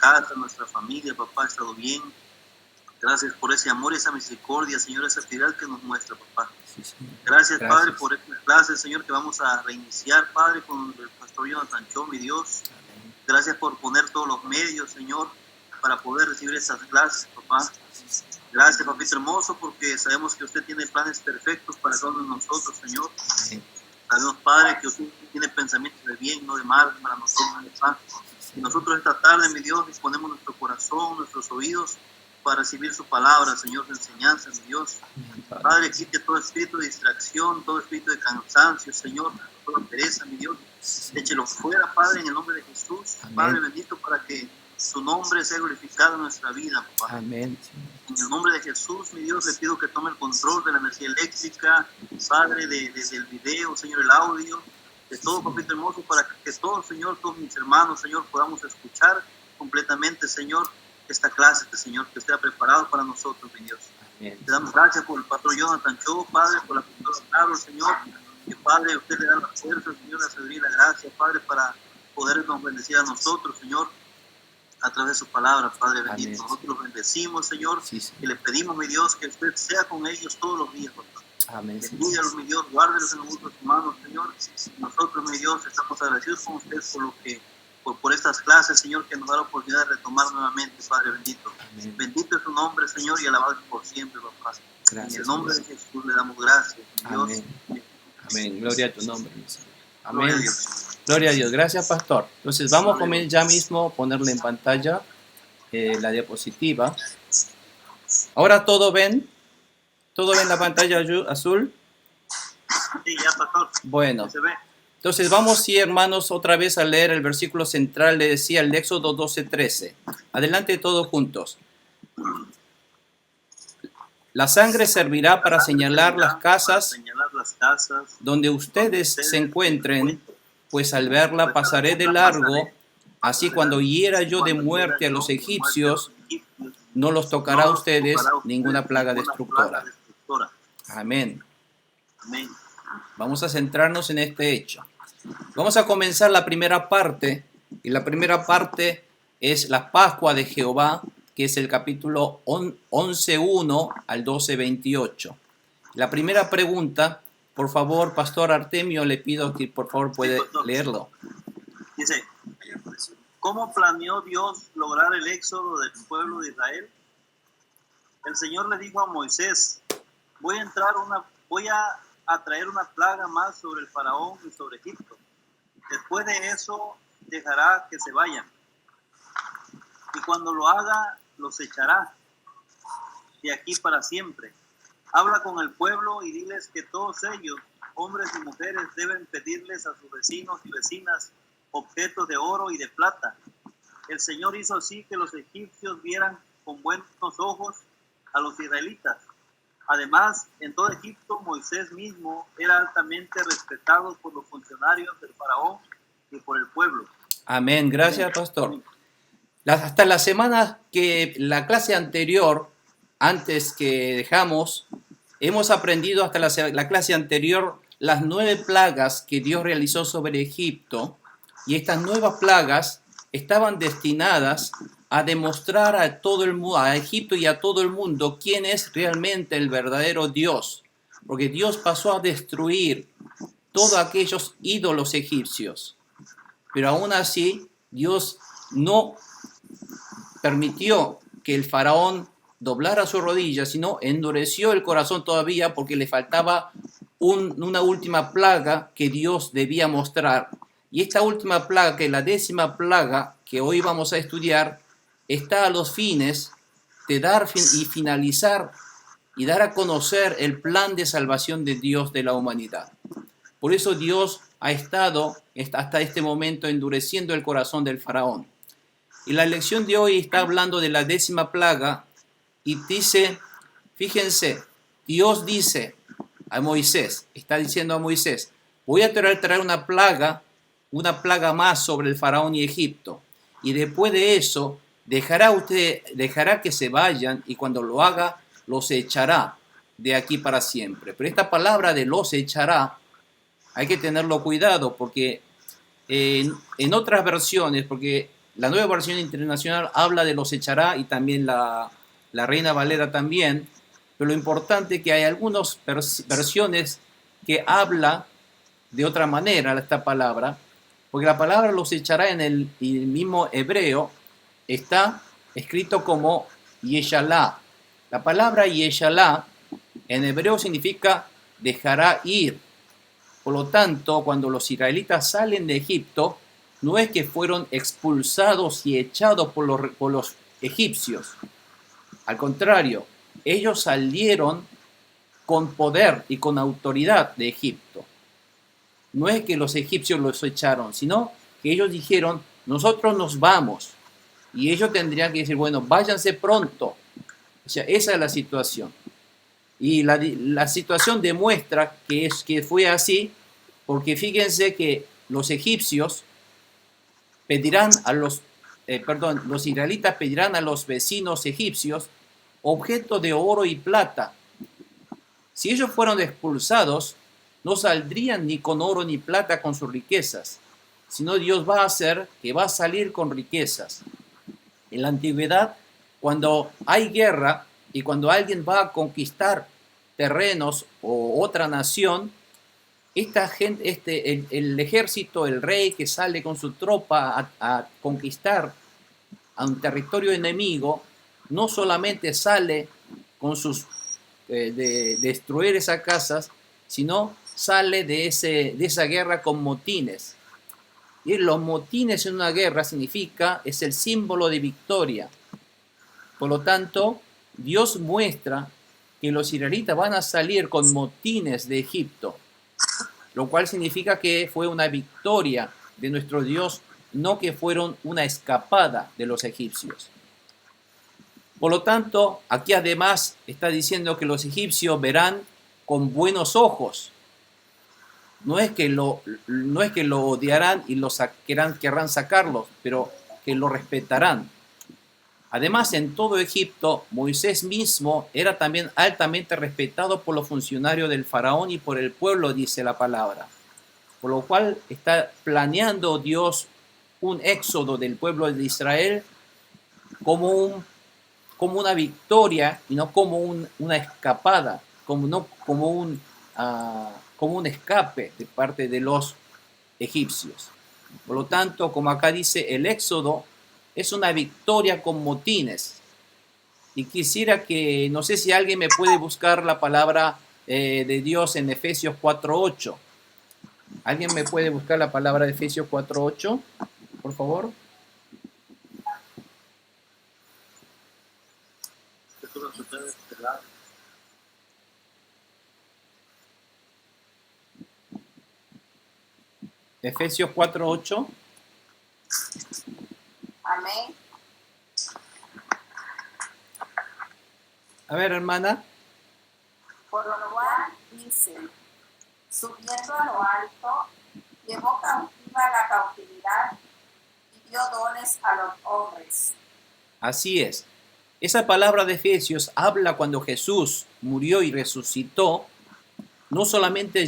casa, nuestra familia, papá, ha estado bien. Gracias por ese amor, esa misericordia, Señor, esa fidelidad que nos muestra, papá. Sí, Señor. Gracias, Padre, por esta clase, Señor, que vamos a reiniciar, Padre, con el pastor Jonathan Cho, mi Dios. Amén. Gracias por poner todos los medios, Señor, para poder recibir esas clases, papá. Gracias, papito hermoso, porque sabemos que usted tiene planes perfectos para cada uno de nosotros, Señor. Amén. Sabemos, Padre, que usted tiene pensamientos de bien, no de mal, para nosotros, papá. Y nosotros esta tarde, mi Dios, disponemos nuestro corazón, nuestros oídos, para recibir su palabra, Señor, su enseñanza, mi Dios. Padre, quite todo espíritu de distracción, todo espíritu de cansancio, Señor, toda pereza, mi Dios. Échelo fuera, Padre, en el nombre de Jesús. Amén. Padre bendito, para que su nombre sea glorificado en nuestra vida, papá. Amén. En el nombre de Jesús, mi Dios, le pido que tome el control de la energía eléctrica, Padre, del video, Señor, el audio, de todo, papito hermoso, para que todos, Señor, todos mis hermanos, Señor, podamos escuchar completamente, Señor, esta clase, Señor, que usted ha preparado para nosotros, mi Dios. Amén. Te damos gracias por el pastor Jonathan Cho, Padre, por la pastora Carol, Señor, que Padre, usted le da la fuerza, Señor, la sabiduría y la gracia, Padre, para podernos bendecir a nosotros, Señor, a través de su palabra, Padre bendito. Amén. Nosotros los bendecimos, Señor, Sí, Señor. y le pedimos, mi Dios, que usted sea con ellos todos los días, papá. Amén. Bendígalos, mi Dios, guárdelos en los de sus manos, Señor. Nosotros, mi Dios, estamos agradecidos con usted por lo que, por estas clases, Señor, que nos da la oportunidad de retomar nuevamente, Padre bendito. Amén. Bendito es su nombre, Señor, y alabado por siempre, papá. Gracias, En el nombre Dios. de Jesús le damos gracias, mi Dios. Amén. Amén. Gloria a tu nombre, mi Señor. Gloria a Amén. Dios. Gloria a Dios. Gracias, pastor. Entonces vamos a comer ya mismo, ponerle en pantalla la diapositiva. Ahora todo ven la pantalla azul. Sí, ya, pastor. Bueno, Se ve. entonces vamos, sí, hermanos, otra vez a leer el versículo central, le decía el Éxodo 12:13. Adelante todos juntos. La sangre servirá para señalar las casas donde ustedes se encuentren, pues al verla pasaré de largo. Así cuando hiera yo de muerte a los egipcios, no los tocará a ustedes ninguna plaga destructora. Amén. Amén. Vamos a centrarnos en este hecho. Vamos a comenzar la primera parte, y la primera parte es la Pascua de Jehová, que es el capítulo 11:1 al 12:28. La primera pregunta, por favor, Pastor Artemio, le pido que por favor puede leerlo. Dice, ¿cómo planeó Dios lograr el éxodo del pueblo de Israel? El Señor le dijo a Moisés, voy a traer una plaga más sobre el faraón y sobre Egipto. Después de eso dejará que se vayan. Y cuando lo haga, los echará de aquí para siempre. Habla con el pueblo y diles que todos ellos, hombres y mujeres, deben pedirles a sus vecinos y vecinas objetos de oro y de plata. El Señor hizo así que los egipcios vieran con buenos ojos a los israelitas. Además, en todo Egipto, Moisés mismo era altamente respetado por los funcionarios del faraón y por el pueblo. Amén. Gracias, Pastor. Hasta la semana que la clase anterior, antes que dejamos, hemos aprendido hasta la clase anterior las 9 plagas que Dios realizó sobre Egipto, y estas nuevas plagas estaban destinadas a demostrar a todo el mundo, a Egipto y a todo el mundo, quién es realmente el verdadero Dios, porque Dios pasó a destruir todos aquellos ídolos egipcios, pero aún así Dios no permitió que el faraón doblara su rodilla, sino endureció el corazón todavía porque le faltaba una última plaga que Dios debía mostrar. Y esta última plaga, que es la 10ª plaga que hoy vamos a estudiar, está a los fines de dar y finalizar y dar a conocer el plan de salvación de Dios de la humanidad. Por eso Dios ha estado hasta este momento endureciendo el corazón del faraón. Y la lección de hoy está hablando de la 10ª plaga y dice, fíjense, Dios dice a Moisés, está diciendo a Moisés, voy a traer una plaga más sobre el faraón y Egipto. Y después de eso, dejará que se vayan, y cuando lo haga, los echará de aquí para siempre. Pero esta palabra de los echará, hay que tenerlo cuidado, porque en otras versiones, porque La nueva versión internacional habla de los echará y también la Reina Valera también, pero lo importante es que hay algunas versiones que habla de otra manera esta palabra, porque la palabra los echará en el mismo hebreo está escrito como Yeshalá. La palabra Yeshalá en hebreo significa dejará ir. Por lo tanto, cuando los israelitas salen de Egipto, no es que fueron expulsados y echados por los egipcios. Al contrario, ellos salieron con poder y con autoridad de Egipto. No es que los egipcios los echaron, sino que ellos dijeron, nosotros nos vamos. Y ellos tendrían que decir, bueno, váyanse pronto. O sea, esa es la situación. Y la situación demuestra que fue así, porque fíjense que los egipcios pedirán a los israelitas pedirán a los vecinos egipcios objetos de oro y plata. Si ellos fueron expulsados, no saldrían ni con oro ni plata con sus riquezas, sino Dios va a hacer que va a salir con riquezas. En la antigüedad, cuando hay guerra y cuando alguien va a conquistar terrenos o otra nación, esta gente, el ejército, el rey que sale con su tropa a conquistar a un territorio enemigo, no solamente sale con sus de destruir esas casas, sino sale de esa guerra con motines. Y los motines en una guerra es el símbolo de victoria. Por lo tanto, Dios muestra que los israelitas van a salir con motines de Egipto, lo cual significa que fue una victoria de nuestro Dios, no que fueron una escapada de los egipcios. Por lo tanto, aquí además está diciendo que los egipcios verán con buenos ojos. No es que lo odiarán y querrán sacarlos, pero que lo respetarán. Además, en todo Egipto, Moisés mismo era también altamente respetado por los funcionarios del faraón y por el pueblo, dice la palabra. Por lo cual está planeando Dios un éxodo del pueblo de Israel como una victoria y no como una escapada, como un escape de parte de los egipcios. Por lo tanto, como acá dice, el éxodo es una victoria con motines. Y quisiera que, no sé si alguien me puede buscar la palabra de Dios en Efesios 4:8. ¿Alguien me puede buscar la palabra de Efesios 4:8, por favor? Efesios 4:8. Amén. A ver, hermana. Por lo cual dice, subiendo a lo alto, llevó cautiva la cautividad y dio dones a los hombres. Así es. Esa palabra de Efesios habla cuando Jesús murió y resucitó. No solamente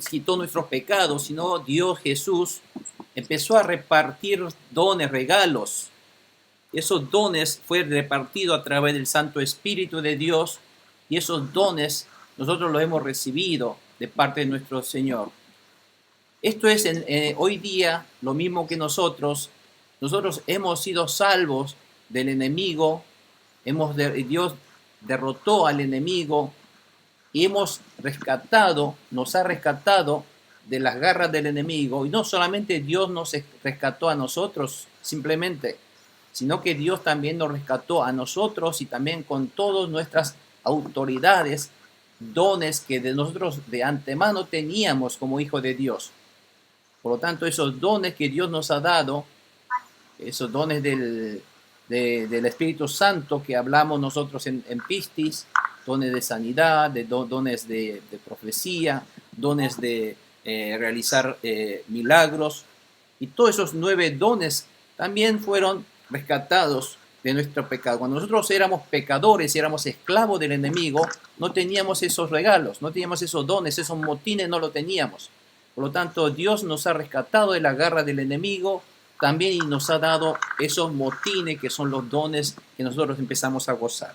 quitó nuestros pecados, sino Dios Jesús empezó a repartir dones, regalos. Esos dones fueron repartidos a través del Santo Espíritu de Dios y esos dones nosotros los hemos recibido de parte de nuestro Señor. Esto es hoy día lo mismo que nosotros. Nosotros hemos sido salvos del enemigo, Dios derrotó al enemigo y nos ha rescatado de las garras del enemigo. Y no solamente Dios nos rescató a nosotros simplemente, sino que Dios también nos rescató a nosotros y también con todas nuestras autoridades, dones que de nosotros de antemano teníamos como hijo de Dios. Por lo tanto, esos dones que Dios nos ha dado, esos dones del Espíritu Santo que hablamos nosotros en Pistis, dones de sanidad, dones de profecía, dones de realizar milagros, y todos esos 9 dones también fueron rescatados de nuestro pecado. Cuando nosotros éramos pecadores, éramos esclavos del enemigo, no teníamos esos regalos, no teníamos esos dones, esos motines no lo teníamos. Por lo tanto, Dios nos ha rescatado de la garra del enemigo también y nos ha dado esos motines que son los dones que nosotros empezamos a gozar.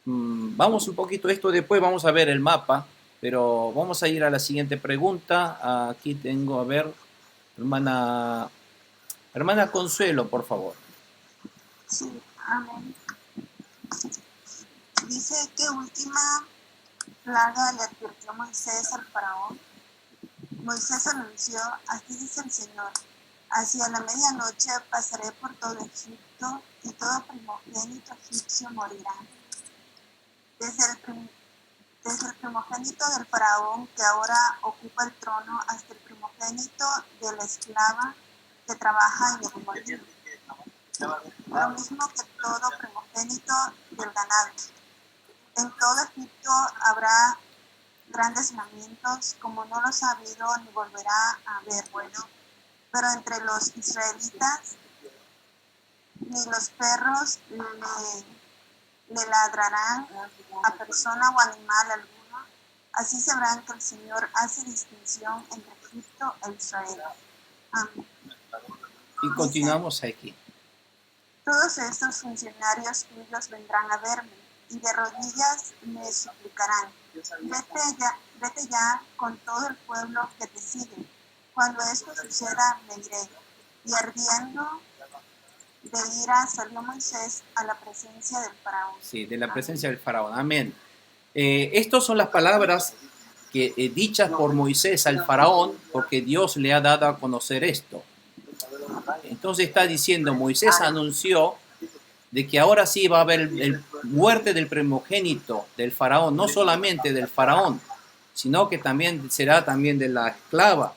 Vamos un poquito esto después, vamos a ver el mapa, pero vamos a ir a la siguiente pregunta. Aquí tengo, a ver, hermana Consuelo, por favor. Sí, amén. Dice que última plaga le advirtió Moisés al faraón. Moisés anunció, así dice el Señor, hacia la medianoche pasaré por todo Egipto y todo primogénito egipcio morirá. Desde el primogénito del faraón que ahora ocupa el trono hasta el primogénito de la esclava que trabaja en el molino. Lo mismo que todo primogénito del ganado. En todo Egipto habrá grandes lamentos, como no los ha habido ni volverá a haber. Bueno, pero entre los israelitas ni los perros le ladrarán a persona o animal alguno. Así sabrán que el Señor hace distinción entre Egipto e Israel. Amén. Y continuamos aquí. Todos estos funcionarios tuyos vendrán a verme y de rodillas me suplicarán. Vete ya con todo el pueblo que te sigue. Cuando esto suceda, me iré. Y ardiendo de ira salió Moisés a la presencia del faraón. Sí, de la presencia del faraón. Amén. Estas son las palabras que dichas por Moisés al faraón, porque Dios le ha dado a conocer esto. Entonces está diciendo, Moisés anunció de que ahora sí va a haber muerte del primogénito del faraón, no solamente del faraón, sino que también será también de la esclava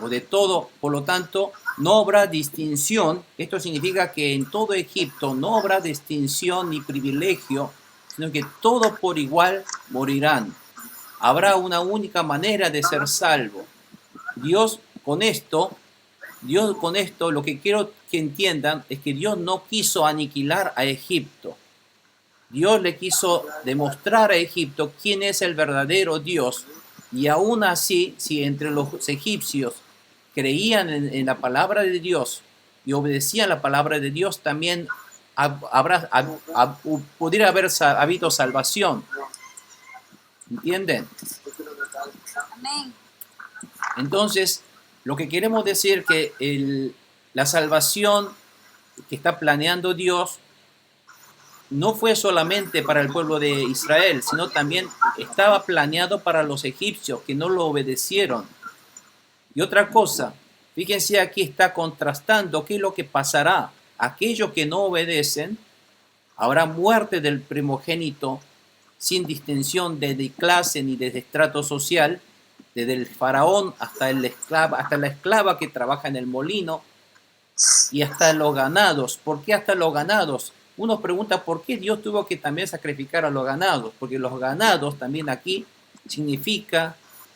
o de todo. Por lo tanto, no habrá distinción. Esto significa que en todo Egipto no habrá distinción ni privilegio, sino que todos por igual morirán. Habrá una única manera de ser salvo. Dios con esto, lo que quiero que entiendan es que Dios no quiso aniquilar a Egipto. Dios le quiso demostrar a Egipto quién es el verdadero Dios. Y aún así, si entre los egipcios creían en la palabra de Dios y obedecían la palabra de Dios, también pudiera haber habido salvación. ¿Entienden? Amén. Entonces, lo que queremos decir que la salvación que está planeando Dios no fue solamente para el pueblo de Israel, sino también estaba planeado para los egipcios que no lo obedecieron. Y otra cosa, fíjense aquí está contrastando qué es lo que pasará. Aquellos que no obedecen, habrá muerte del primogénito sin distinción de clase ni de estrato social, desde el faraón hasta la esclava que trabaja en el molino y hasta los ganados. ¿Por qué hasta los ganados? Uno pregunta por qué Dios tuvo que también sacrificar a los ganados, porque los ganados también aquí significa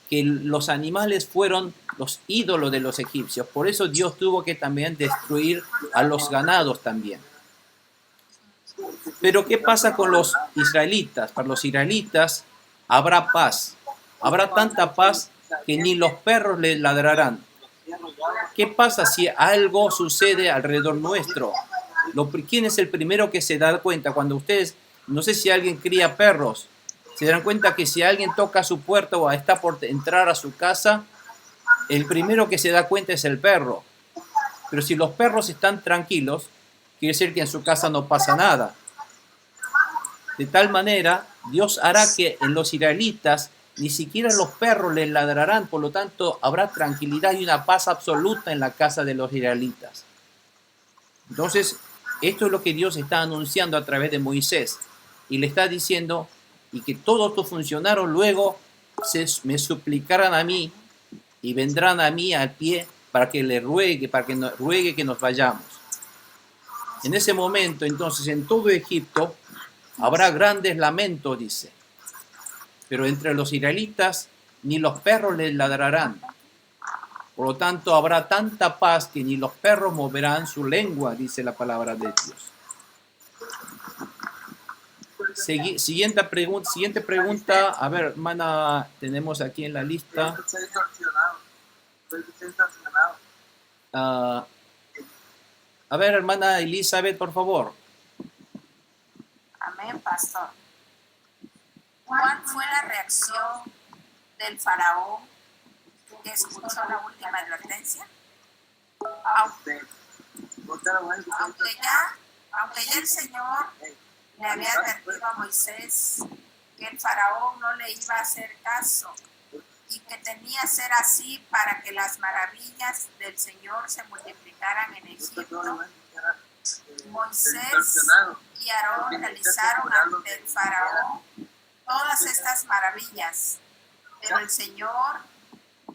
que los animales fueron los ídolos de los egipcios. Por eso Dios tuvo que también destruir a los ganados también. Pero ¿qué pasa con los israelitas? Para los israelitas habrá paz. Habrá tanta paz que ni los perros les ladrarán. ¿Qué pasa si algo sucede alrededor nuestro? ¿Quién es el primero que se da cuenta? Cuando ustedes, no sé si alguien cría perros, se dan cuenta que si alguien toca su puerta o está por entrar a su casa, el primero que se da cuenta es el perro. Pero si los perros están tranquilos, quiere decir que en su casa no pasa nada. De tal manera, Dios hará que en los israelitas ni siquiera los perros les ladrarán, por lo tanto habrá tranquilidad y una paz absoluta en la casa de los israelitas. Entonces, esto es lo que Dios está anunciando a través de Moisés y le está diciendo, y que todos tus funcionarios luego me suplicarán a mí y vendrán a mí al pie para que le ruegue, ruegue que nos vayamos. En ese momento, entonces, en todo Egipto habrá grandes lamentos, dice. Pero entre los israelitas ni los perros les ladrarán. Por lo tanto, habrá tanta paz que ni los perros moverán su lengua, dice la palabra de Dios. Siguiente pregunta. A ver, hermana, tenemos aquí en la lista. Ah, a ver, hermana Elizabeth, por favor. Amén, pastor. ¿Cuál fue la reacción del faraón que escuchó la última advertencia? Aunque ya el Señor le había advertido a Moisés que el faraón no le iba a hacer caso y que tenía que ser así para que las maravillas del Señor se multiplicaran en Egipto, Moisés y Aarón realizaron ante el faraón todas estas maravillas, pero el Señor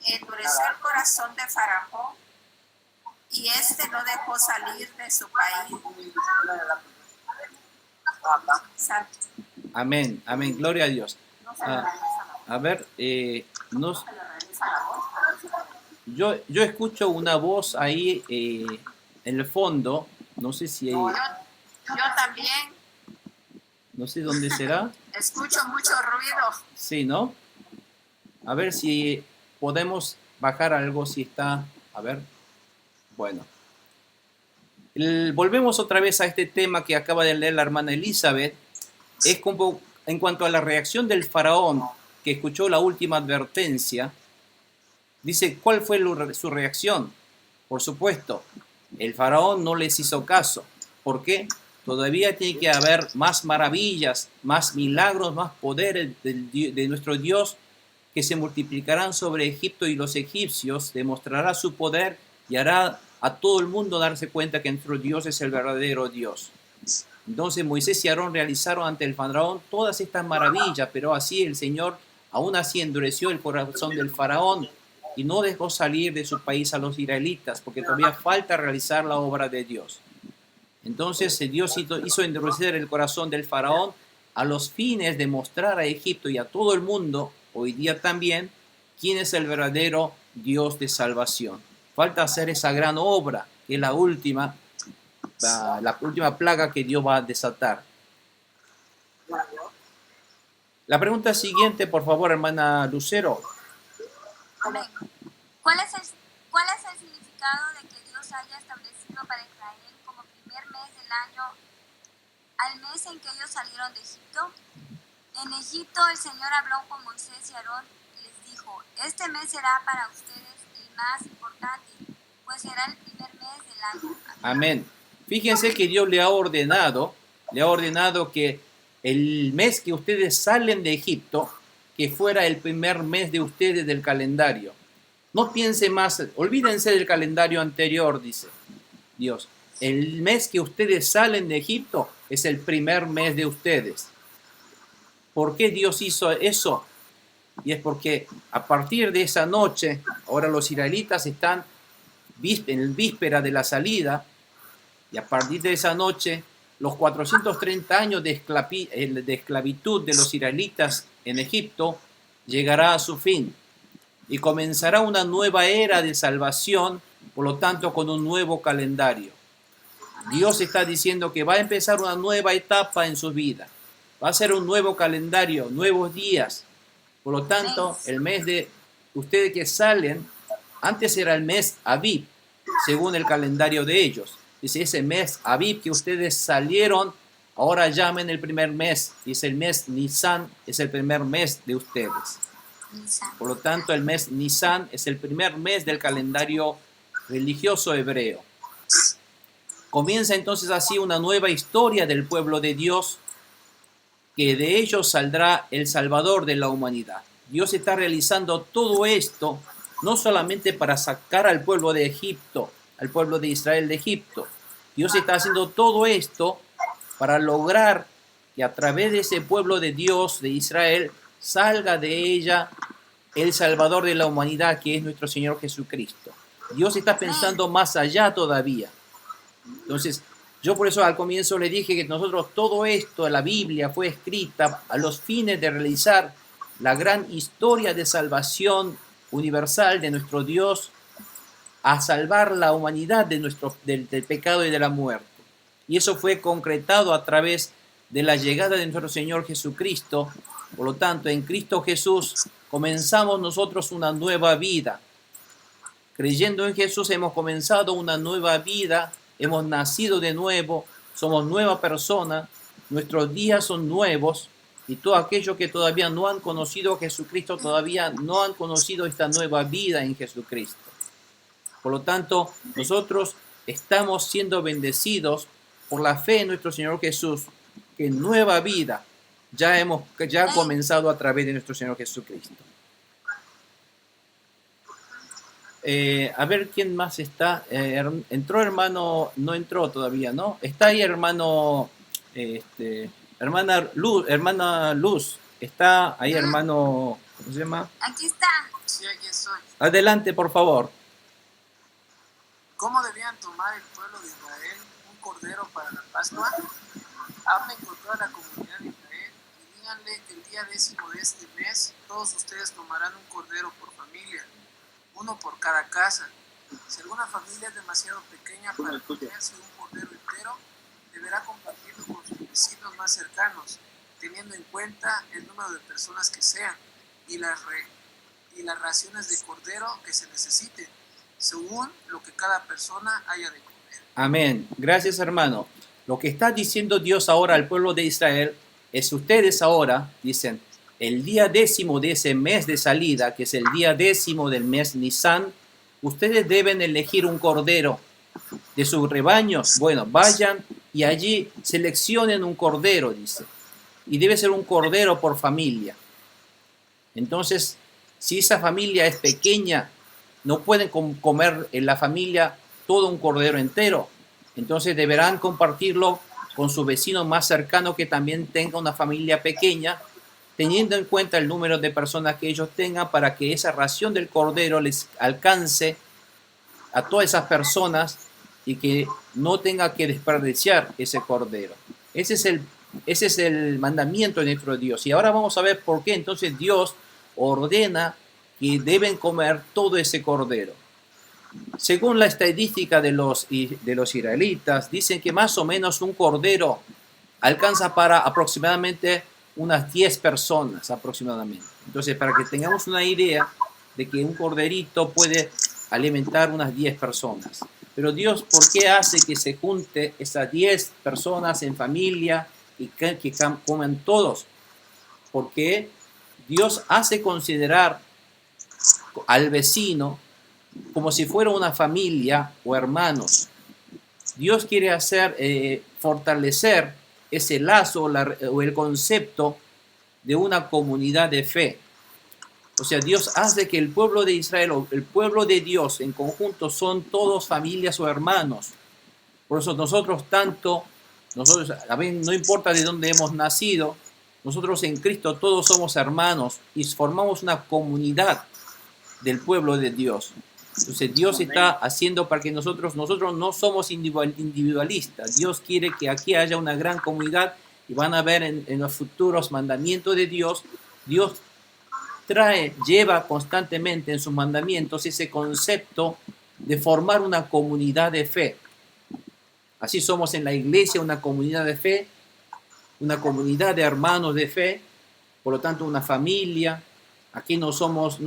endureció el corazón de Faraón y éste no dejó salir de su país. Amén, amén, gloria a Dios. A ver, yo escucho una voz ahí en el fondo, no sé si Yo también no sé dónde será. escucho mucho ruido. Sí, ¿no? A ver si podemos bajar algo, si está, a ver, bueno. Volvemos otra vez a este tema que acaba de leer la hermana Elizabeth. Es como en cuanto a la reacción del faraón que escuchó la última advertencia. Dice, ¿cuál fue su reacción? Por supuesto, el faraón no les hizo caso. ¿Por qué? Todavía tiene que haber más maravillas, más milagros, más poderes de nuestro Dios que se multiplicarán sobre Egipto, y los egipcios demostrará su poder y hará a todo el mundo darse cuenta que nuestro Dios es el verdadero Dios. Entonces Moisés y Aarón realizaron ante el faraón todas estas maravillas, pero así el Señor aún así endureció el corazón del faraón y no dejó salir de su país a los israelitas, porque todavía falta realizar la obra de Dios. Entonces Dios hizo endurecer el corazón del faraón a los fines de mostrar a Egipto y a todo el mundo, hoy día también, quién es el verdadero Dios de salvación. Falta hacer esa gran obra, que es la última plaga que Dios va a desatar. La pregunta siguiente, por favor, hermana Lucero. Amén. ¿Cuál es el significado de que Dios haya establecido para Israel como primer mes del año al mes en que ellos salieron de Egipto? En Egipto el Señor habló con Moisés y Aarón y les dijo, este mes será para ustedes el más importante, pues será el primer mes del año. Amén. Fíjense que Dios le ha ordenado que el mes que ustedes salen de Egipto, que fuera el primer mes de ustedes del calendario. No piense más, olvídense del calendario anterior, dice Dios. El mes que ustedes salen de Egipto es el primer mes de ustedes. ¿Por qué Dios hizo eso? Y es porque a partir de esa noche, ahora los israelitas están en víspera de la salida, y a partir de esa noche, los 430 años de esclavitud de los israelitas en Egipto llegará a su fin y comenzará una nueva era de salvación, por lo tanto con un nuevo calendario. Dios está diciendo que va a empezar una nueva etapa en su vida. Va a ser un nuevo calendario, nuevos días. Por lo tanto, el mes de ustedes que salen, antes era el mes Abib, según el calendario de ellos. Dice, ese mes Abib que ustedes salieron, ahora llamen el primer mes. Dice, el mes Nisan es el primer mes de ustedes. Por lo tanto, el mes Nisan es el primer mes del calendario religioso hebreo. Comienza entonces así una nueva historia del pueblo de Dios, que de ellos saldrá el Salvador de la humanidad. Dios está realizando todo esto no solamente para sacar al pueblo de Egipto, al pueblo de Israel de Egipto. Dios está haciendo todo esto para lograr que a través de ese pueblo de Dios, de Israel, salga de ella el Salvador de la humanidad, que es nuestro Señor Jesucristo. Dios está pensando más allá todavía. Entonces, yo por eso al comienzo le dije que nosotros todo esto, la Biblia fue escrita a los fines de realizar la gran historia de salvación universal de nuestro Dios, a salvar la humanidad del pecado y de la muerte. Y eso fue concretado a través de la llegada de nuestro Señor Jesucristo. Por lo tanto, en Cristo Jesús comenzamos nosotros una nueva vida. creyendo en Jesús hemos comenzado una nueva vida, hemos nacido de nuevo, somos nueva persona, nuestros días son nuevos y todos aquellos que todavía no han conocido a Jesucristo todavía no han conocido esta nueva vida en Jesucristo. Por lo tanto, nosotros estamos siendo bendecidos por la fe en nuestro Señor Jesús, que nueva vida ya ha comenzado a través de nuestro Señor Jesucristo. A ver quién más está. Entró hermano, no entró todavía, ¿no? Está ahí hermano, hermana Luz, está ahí hermano, ¿cómo se llama? Aquí está. Sí, aquí estoy. Adelante, por favor. ¿Cómo debían tomar el pueblo de Israel un cordero para la Pascua? Hablen con toda la comunidad de Israel y díganle que el día 10º de este mes todos ustedes tomarán un cordero por familia, uno por cada casa. Si alguna familia es demasiado pequeña para comerse un cordero entero, deberá compartirlo con sus vecinos más cercanos, teniendo en cuenta el número de personas que sean y las raciones de cordero que se necesiten, según lo que cada persona haya de comer. Amén. Gracias, hermano. Lo que está diciendo Dios ahora al pueblo de Israel es ustedes ahora, dicen, el día 10º de ese mes de salida, que es el día 10º del mes Nisan, ustedes deben elegir un cordero de sus rebaños. Bueno, vayan y allí seleccionen un cordero, dice. Y debe ser un cordero por familia. Entonces, si esa familia es pequeña, no pueden comer en la familia todo un cordero entero. Entonces deberán compartirlo con su vecino más cercano que también tenga una familia pequeña, teniendo en cuenta el número de personas que ellos tengan para que esa ración del cordero les alcance a todas esas personas y que no tenga que desperdiciar ese cordero. Ese es el mandamiento de nuestro Dios. Y ahora vamos a ver por qué entonces Dios ordena que deben comer todo ese cordero. Según la estadística de los israelitas, dicen que más o menos un cordero alcanza para aproximadamente unas 10 personas aproximadamente. Entonces, para que tengamos una idea de que un corderito puede alimentar unas 10 personas. Pero Dios, ¿por qué hace que se junte esas 10 personas en familia y que coman todos? Porque Dios hace considerar al vecino como si fuera una familia o hermanos. Dios quiere fortalecer ese lazo o el concepto de una comunidad de fe. O sea, Dios hace que el pueblo de Israel o el pueblo de Dios en conjunto son todos familias o hermanos. Por eso nosotros, no importa de dónde hemos nacido, nosotros en Cristo todos somos hermanos y formamos una comunidad del pueblo de Dios. Entonces Dios está haciendo para que nosotros no somos individualistas. Dios quiere que aquí haya una gran comunidad y van a ver en los futuros mandamientos de Dios. Dios lleva constantemente en sus mandamientos ese concepto de formar una comunidad de fe. Así somos en la iglesia una comunidad de fe, una comunidad de hermanos de fe, por lo tanto una familia. Aquí no somos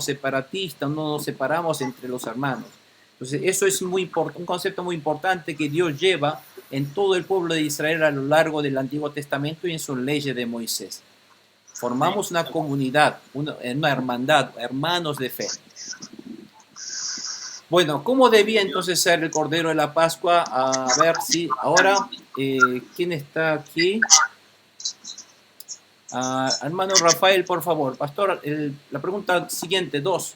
separatistas, no nos separamos entre los hermanos. Entonces eso es un concepto muy importante que Dios lleva en todo el pueblo de Israel a lo largo del Antiguo Testamento y en sus leyes de Moisés. Formamos una comunidad, una hermandad, hermanos de fe. Bueno, ¿cómo debía entonces ser el Cordero de la Pascua? A ver si ahora, ¿quién está aquí? Hermano Rafael, por favor. Pastor, la pregunta siguiente, 2.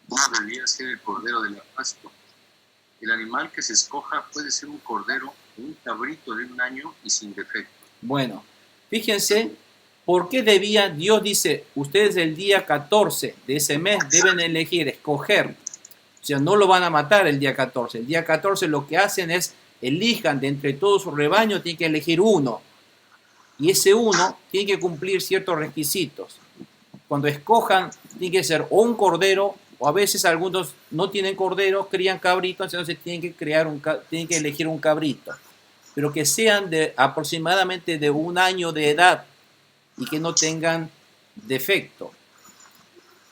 ¿Cómo debía ser el Cordero de la Pascua? El animal que se escoja puede ser un cordero o un cabrito de 1 año y sin defecto. Bueno, fíjense, ¿por qué Dios dice, ustedes el día 14 de ese mes deben escoger? O sea, no lo van a matar el día 14. El día 14 lo que hacen es, elijan de entre todo su rebaño, tienen que elegir uno. Y ese uno tiene que cumplir ciertos requisitos. Cuando escojan, tiene que ser o un cordero, o a veces algunos no tienen cordero, crían cabritos, entonces tienen que elegir un cabrito. Pero que sean aproximadamente de 1 año de edad y que no tengan defecto.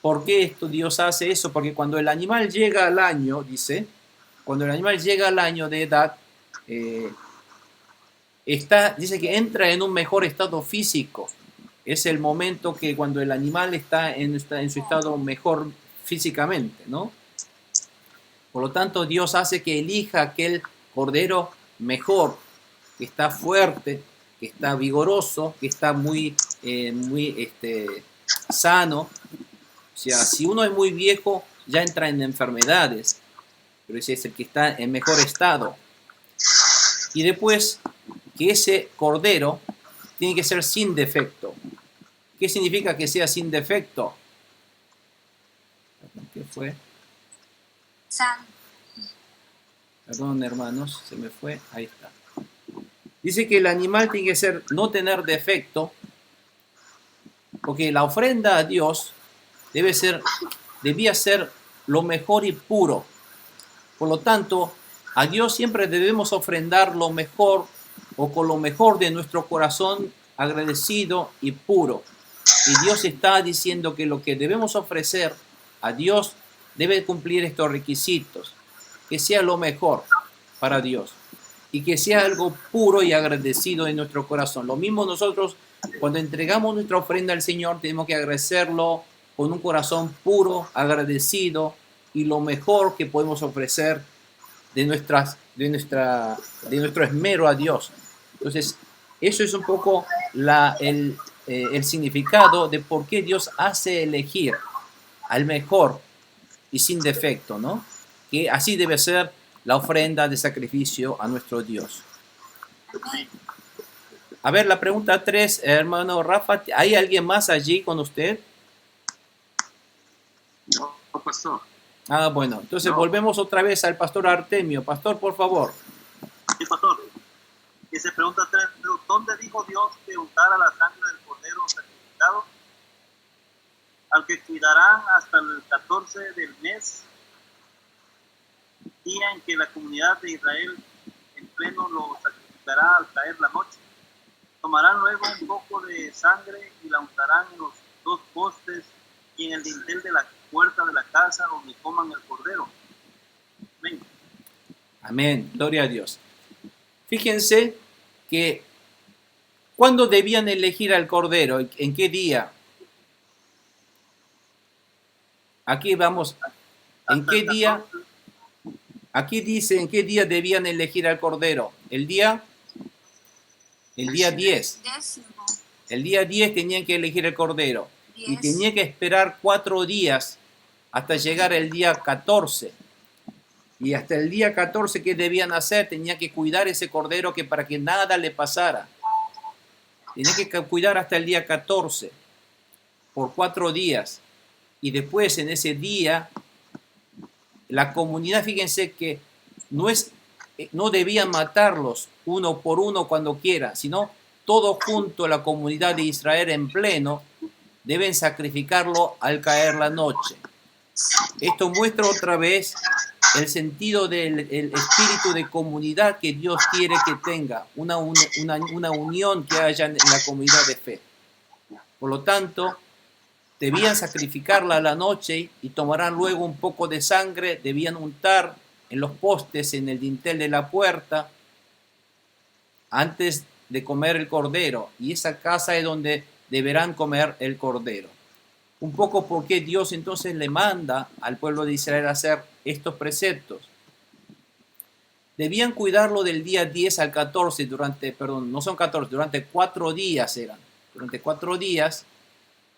¿Por qué Dios hace eso? Porque cuando el animal llega al año, dice, cuando el animal llega al año de edad, dice que entra en un mejor estado físico. Es el momento que cuando el animal está en su estado mejor físicamente, ¿no? Por lo tanto, Dios hace que elija aquel cordero mejor, que está fuerte, que está vigoroso, que está muy sano. O sea, si uno es muy viejo, ya entra en enfermedades, pero ese es el que está en mejor estado. Y después, que ese cordero tiene que ser sin defecto. ¿Qué significa que sea sin defecto? ¿Qué fue? San. Perdón, hermanos, se me fue. Ahí está. Dice que el animal tiene que no tener defecto, porque la ofrenda a Dios debía ser lo mejor y puro. Por lo tanto, a Dios siempre debemos ofrendar lo mejor o con lo mejor de nuestro corazón agradecido y puro. Y Dios está diciendo que lo que debemos ofrecer a Dios debe cumplir estos requisitos, que sea lo mejor para Dios y que sea algo puro y agradecido en nuestro corazón. Lo mismo nosotros, cuando entregamos nuestra ofrenda al Señor, tenemos que agradecerlo con un corazón puro, agradecido y lo mejor que podemos ofrecer de nuestro esmero a Dios. Entonces, eso es un poco el significado de por qué Dios hace elegir al mejor y sin defecto, ¿no? Que así debe ser la ofrenda de sacrificio a nuestro Dios. A ver, la pregunta 3, hermano Rafa, ¿hay alguien más allí con usted? No, pastor. Ah, bueno, entonces volvemos otra vez al pastor Artemio. Pastor, por favor. Sí, pastor. Y se pregunta 3, ¿dónde dijo Dios que untara la sangre del cordero sacrificado? Al que cuidarán hasta el 14 del mes, día en que la comunidad de Israel en pleno lo sacrificará al caer la noche. Tomarán luego un poco de sangre y la untarán en los 2 postes y en el dintel de la puerta de la casa donde coman el cordero. Amén. Amén, gloria a Dios. Fíjense que ¿cuándo debían elegir al cordero? ¿En qué día? Aquí vamos, ¿en qué día? Aquí dice en qué día debían elegir al cordero. El día 10. El día 10 tenían que elegir el cordero. Y tenían que esperar 4 días hasta llegar el día 14. Y hasta el día 14, ¿qué debían hacer? Tenían que cuidar ese cordero para que nada le pasara. Tenían que cuidar hasta el día 14, por 4 días. Y después, en ese día, la comunidad, fíjense que no debían matarlos uno por uno cuando quiera, sino todos juntos, la comunidad de Israel en pleno, deben sacrificarlo al caer la noche. Esto muestra otra vez el sentido del espíritu de comunidad que Dios quiere que tenga, una unión que haya en la comunidad de fe. Por lo tanto, debían sacrificarla a la noche y tomarán luego un poco de sangre, debían untar en los postes, en el dintel de la puerta, antes de comer el cordero. Y esa casa es donde deberán comer el cordero. Un poco porque Dios entonces le manda al pueblo de Israel a hacer estos preceptos. Debían cuidarlo del día 10 al 14, durante 4 días eran. Durante 4 días,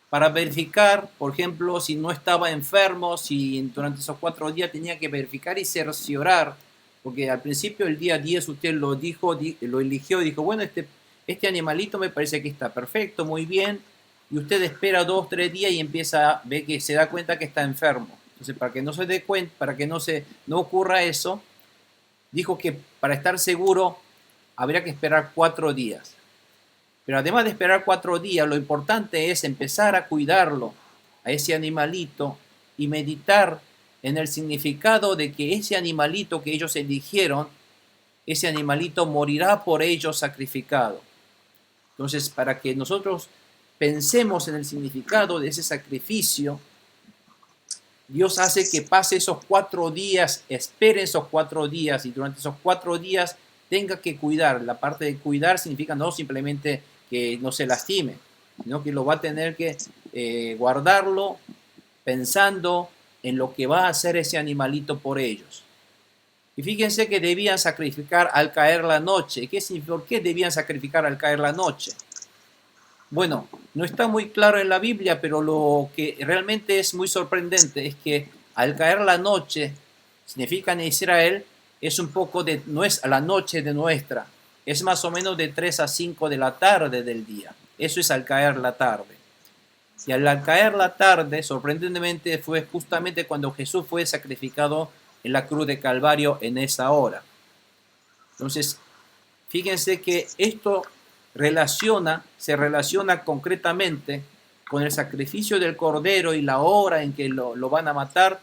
para verificar, por ejemplo, si no estaba enfermo, si durante esos 4 días tenía que verificar y cerciorar, porque al principio el día 10 usted lo eligió y dijo, bueno, este animalito me parece que está perfecto, muy bien, y usted espera 2 o 3 días y ve que se da cuenta que está enfermo. Entonces, para que no se dé cuenta, para que no ocurra eso, dijo que para estar seguro habría que esperar 4 días. Pero además de esperar 4 días, lo importante es empezar a cuidarlo, a ese animalito, y meditar en el significado de que ese animalito que ellos eligieron, ese animalito morirá por ellos sacrificado. Entonces, para que nosotros pensemos en el significado de ese sacrificio, Dios hace que pase esos 4 días, espere esos 4 días y durante esos 4 días tenga que cuidar. La parte de cuidar significa no simplemente que no se lastime, sino que lo va a tener que guardarlo pensando en lo que va a hacer ese animalito por ellos. Y fíjense que debían sacrificar al caer la noche. ¿Por qué debían sacrificar al caer la noche? Bueno, no está muy claro en la Biblia, pero lo que realmente es muy sorprendente es que al caer la noche, significa en Israel, es un poco de, no es a la noche de nuestra, es más o menos de 3 a 5 de la tarde del día. Eso es al caer la tarde. Y al caer la tarde, sorprendentemente, fue justamente cuando Jesús fue sacrificado en la cruz de Calvario en esa hora. Entonces, fíjense que esto se relaciona concretamente con el sacrificio del Cordero y la hora en que lo van a matar,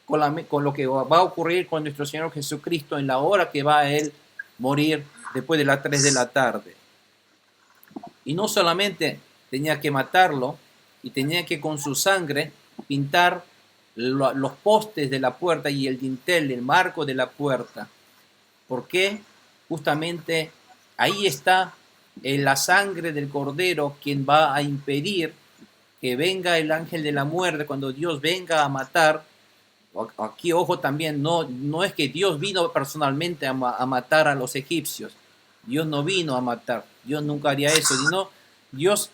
con lo que va a ocurrir con nuestro Señor Jesucristo en la hora que va a Él morir después de las 3 de la tarde. Y no solamente tenía que matarlo, y tenía que con su sangre pintar los postes de la puerta y el dintel, el marco de la puerta. Porque justamente ahí está la sangre del Cordero quien va a impedir que venga el ángel de la muerte cuando Dios venga a matar. Aquí, ojo también, no es que Dios vino personalmente a matar a los egipcios. Dios no vino a matar. Dios nunca haría eso, sino Dios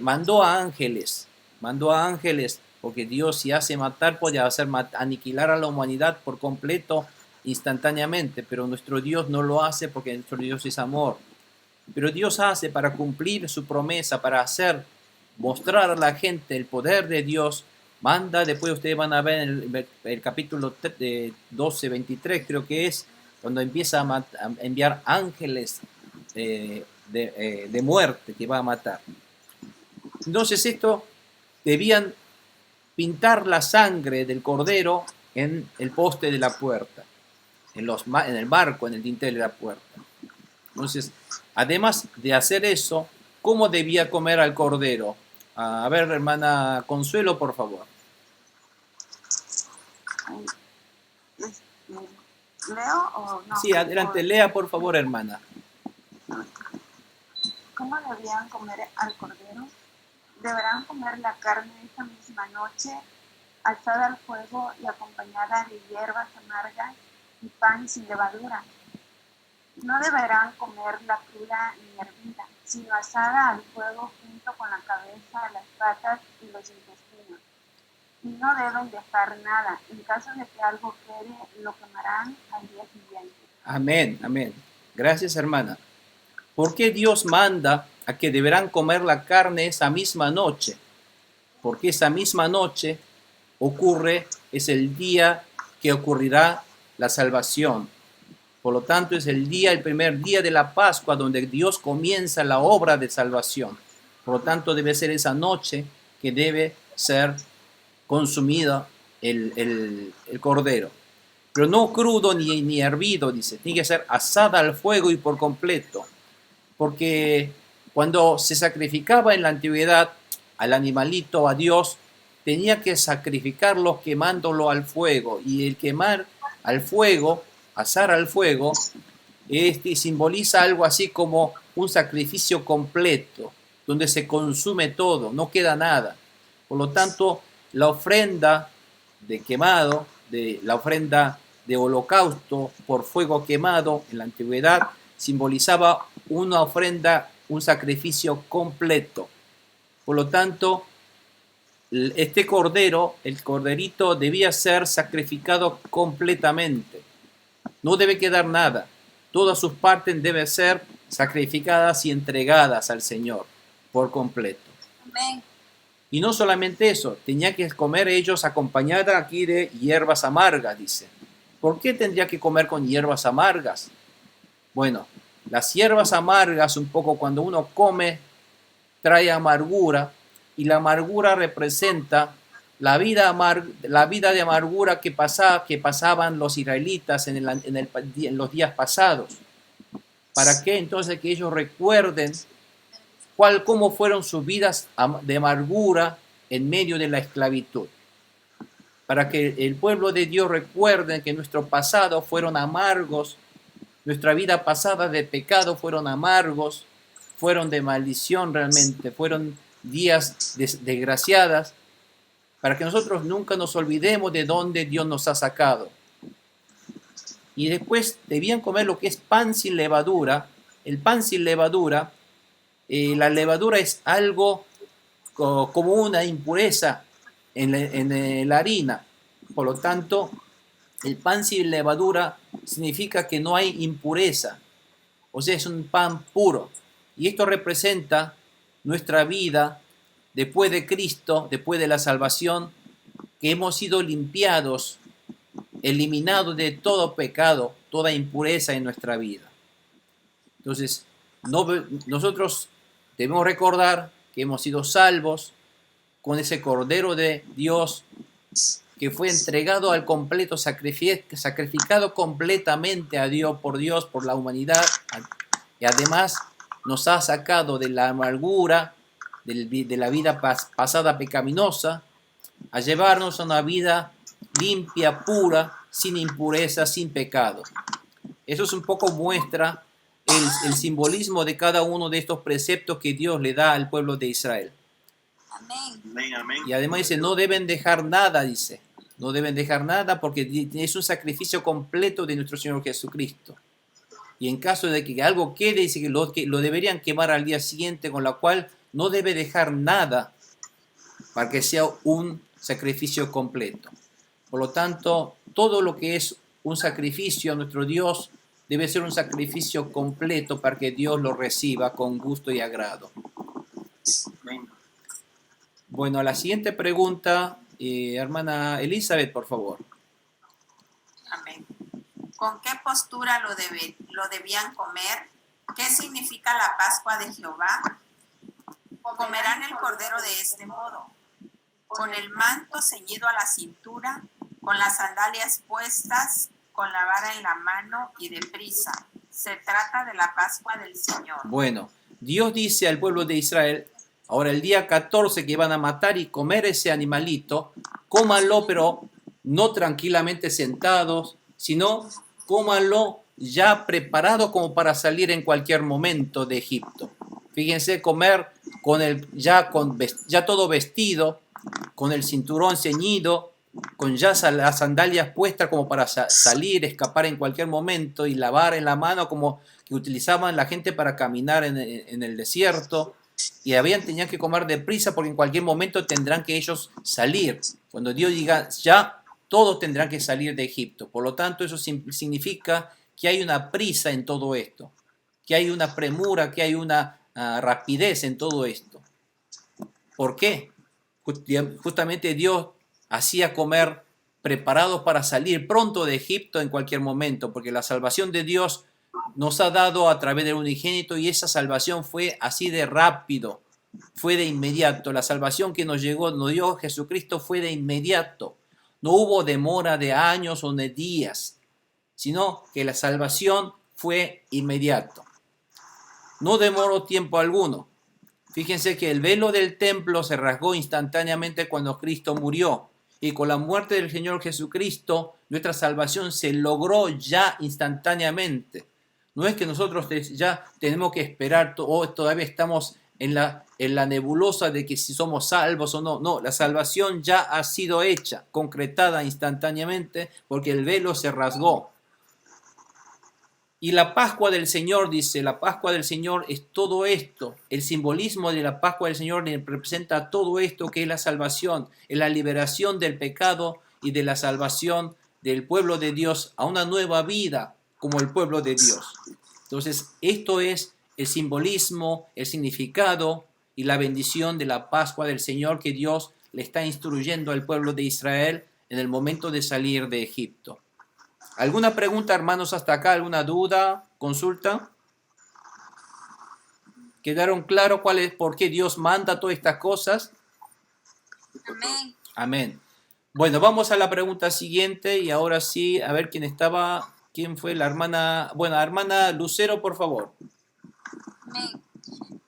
mandó a ángeles, porque Dios si hace matar puede hacer aniquilar a la humanidad por completo instantáneamente, pero nuestro Dios no lo hace porque nuestro Dios es amor. Pero Dios hace para cumplir su promesa, para mostrar a la gente el poder de Dios, manda, después ustedes van a ver en el capítulo 12, 23 creo que es, cuando empieza a enviar ángeles de muerte que va a matar. Entonces esto debían pintar la sangre del Cordero en el poste de la puerta, en el marco, en el dintel de la puerta. Entonces, además de hacer eso, ¿cómo debía comer al Cordero? A ver, hermana Consuelo, por favor. ¿Leo o no? Sí, adelante, lea por favor, hermana. ¿Cómo debían comer al Cordero? Deberán comer la carne esa misma noche, asada al fuego y acompañada de hierbas amargas y pan sin levadura. No deberán comerla cruda ni hervida, sino asada al fuego junto con la cabeza, las patas y los intestinos. Y no deben dejar nada. En caso de que algo quede, lo quemarán al día siguiente. Amén, amén. Gracias, hermana. ¿Por qué Dios manda a que deberán comer la carne esa misma noche? Porque esa misma noche es el día que ocurrirá la salvación. Por lo tanto, es el primer día de la Pascua donde Dios comienza la obra de salvación. Por lo tanto, debe ser esa noche que debe ser consumida el Cordero. Pero no crudo ni hervido, dice. Tiene que ser asada al fuego y por completo. Porque cuando se sacrificaba en la antigüedad al animalito, a Dios, tenía que sacrificarlo quemándolo al fuego. Y el quemar al fuego, asar al fuego, simboliza algo así como un sacrificio completo, donde se consume todo, no queda nada. Por lo tanto, la ofrenda de quemado, la ofrenda de holocausto por fuego quemado en la antigüedad, simbolizaba una ofrenda, un sacrificio completo. Por lo tanto, este cordero, el corderito, debía ser sacrificado completamente. No debe quedar nada. Todas sus partes deben ser sacrificadas y entregadas al Señor por completo. Amén. Y no solamente eso, tenía que comer ellos acompañada aquí de hierbas amargas, dice. ¿Por qué tendría que comer con hierbas amargas? Bueno, las hierbas amargas, un poco cuando uno come, trae amargura, y la amargura representa la vida de amargura que pasaban los israelitas en los días pasados. ¿Para qué? Entonces que ellos recuerden cómo fueron sus vidas de amargura en medio de la esclavitud. para que el pueblo de Dios recuerde que nuestro pasado fueron amargos, nuestra vida pasada de pecado fueron amargos, fueron de maldición realmente, fueron días desgraciadas, para que nosotros nunca nos olvidemos de dónde Dios nos ha sacado. Y después debían comer lo que es pan sin levadura. El pan sin levadura, la levadura es algo como una impureza en la harina. Por lo tanto, el pan sin levadura significa que no hay impureza. O sea, es un pan puro. Y esto representa nuestra vida después de Cristo, después de la salvación, que hemos sido limpiados, eliminados de todo pecado, toda impureza en nuestra vida. Entonces, nosotros debemos recordar que hemos sido salvos con ese Cordero de Dios que fue entregado al completo, sacrificado completamente a Dios, por la humanidad, y además nos ha sacado de la amargura, de la vida pasada pecaminosa, a llevarnos a una vida limpia, pura, sin impureza, sin pecado. Eso es un poco muestra el simbolismo de cada uno de estos preceptos que Dios le da al pueblo de Israel. Amén. Amén, amén. Y además dice, no deben dejar nada, dice. No deben dejar nada porque es un sacrificio completo de nuestro Señor Jesucristo. Y en caso de que algo quede, dice que lo deberían quemar al día siguiente, con la cual no debe dejar nada para que sea un sacrificio completo. Por lo tanto, todo lo que es un sacrificio a nuestro Dios debe ser un sacrificio completo para que Dios lo reciba con gusto y agrado. Amén. Bueno, a la siguiente pregunta, hermana Elizabeth, por favor. Amén. ¿Con qué postura lo debían comer? ¿Qué significa la Pascua de Jehová? Comerán el cordero de este modo, con el manto ceñido a la cintura, con las sandalias puestas, con la vara en la mano y deprisa. Se trata de la Pascua del Señor. Bueno, Dios dice al pueblo de Israel, ahora el día 14 que van a matar y comer ese animalito, cómanlo, pero no tranquilamente sentados, sino cómanlo ya preparado como para salir en cualquier momento de Egipto. Fíjense, comer ya todo vestido, con el cinturón ceñido, con ya las sandalias puestas como para salir, escapar en cualquier momento, y la vara en la mano como que utilizaban la gente para caminar en el desierto, y tenían que comer deprisa porque en cualquier momento tendrán que ellos salir. Cuando Dios diga ya, todos tendrán que salir de Egipto. Por lo tanto, eso significa que hay una prisa en todo esto, que hay una premura, que hay una rapidez en todo esto. ¿Por qué? Justamente Dios hacía comer preparados para salir pronto de Egipto en cualquier momento, porque la salvación de Dios nos ha dado a través del unigénito, y esa salvación fue así de rápido, fue de inmediato. La salvación que nos dio Jesucristo fue de inmediato. No hubo demora de años o de días, sino que la salvación fue inmediato. No demoró tiempo alguno. Fíjense que el velo del templo se rasgó instantáneamente cuando Cristo murió. Y con la muerte del Señor Jesucristo, nuestra salvación se logró ya instantáneamente. No es que nosotros ya tenemos que esperar o todavía estamos en la nebulosa de que si somos salvos o no. No, la salvación ya ha sido hecha, concretada instantáneamente, porque el velo se rasgó. Y la Pascua del Señor, dice, la Pascua del Señor es todo esto. El simbolismo de la Pascua del Señor representa todo esto que es la salvación, es la liberación del pecado y de la salvación del pueblo de Dios a una nueva vida como el pueblo de Dios. Entonces, esto es el simbolismo, el significado y la bendición de la Pascua del Señor que Dios le está instruyendo al pueblo de Israel en el momento de salir de Egipto. ¿Alguna pregunta, hermanos, hasta acá? ¿Alguna duda? ¿Consulta? ¿Quedaron claro por qué Dios manda todas estas cosas? Amén. Amén. Bueno, vamos a la pregunta siguiente, y ahora sí, a ver quién fue la hermana. Bueno, hermana Lucero, por favor. Amén.